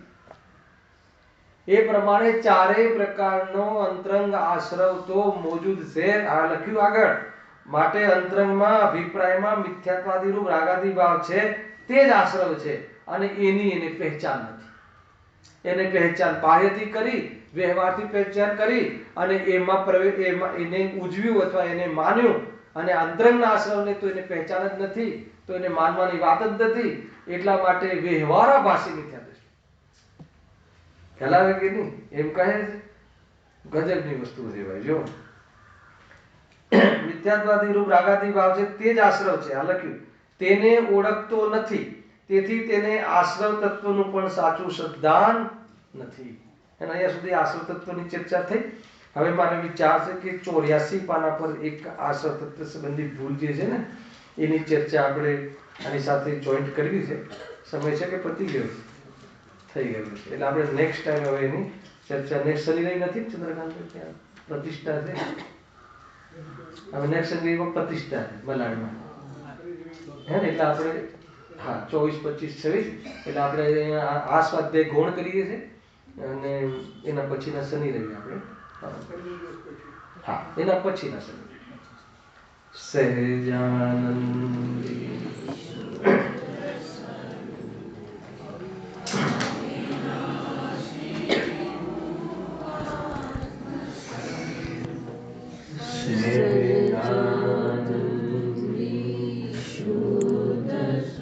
એ પ્રમાણે ચારેય પ્રકારનો અંતરંગ આશ્રવ તો મોજૂદ છે. આ લખ્યું આગળ. માટે અંતરંગમાં, અભિપ્રાયમાં મિથ્યાત્વાદી રૂપ રાગાદી ભાવ છે, તે જ આશ્રવ છે. અને એને પહેચાન નથી. એને પહેચાન બાહ્યથી કરી, વ્યવહારથી પહેચાન કરી અને એમાં એને ઉજવ્યું અથવા એને માન્યું, અને અંતરંગના આશ્રવને તો એને પહેચાન જ નથી, તો એને માનવાની વાત જ નથી. એટલા માટે વ્યવહારાભાસી મિથ્યા દ્રષ્ટિ. ખ્યાલ આવે કે નહીં? એમ કહે છે. ગજબની વસ્તુ છે ભાઈ. જો મિથ્યાત્વાદી રૂપ રાગાદી ભાવ છે, તે જ આશ્રવ છે. આ લખ્યું. તેને ઓળખતો નથી, તેથી તેને આશ્રવ તત્વનું પણ સાચું શ્રદ્ધાન નથી. અને અહીંયા સુધી આશ્રવ તત્વની ચર્ચા થઈ. હવે મારે વિચાર છે કે 84 પાના પર એક આશ્રવ તત્વ સંબંધી ભૂલ જે છે ને, એની ચર્ચા આપણે આની સાથે જોઈન્ટ કરવી છે. સમય છે કે પતી ગયો? થઈ ગયું છે. એટલે આપણે નેક્સ્ટ ટાઈમ હવે એની ચર્ચા નેક્સ્ટ શનિ રહી નથી, ચંદ્રકાંત ત્યાં પ્રતિષ્ઠા છે. હવે નેક્સ્ટ શનિ પ્રતિષ્ઠા છે મલાડમાં, હે ને? એટલે આપણે 24, 25, 26 એટલે આપણે આ સ્વાધ્યાય ગૌણ કરીએ છીએ અને એના પછીના શનિ રવિ આપણે એના પછીના શનિ સહેજાનંદ સ્નેહ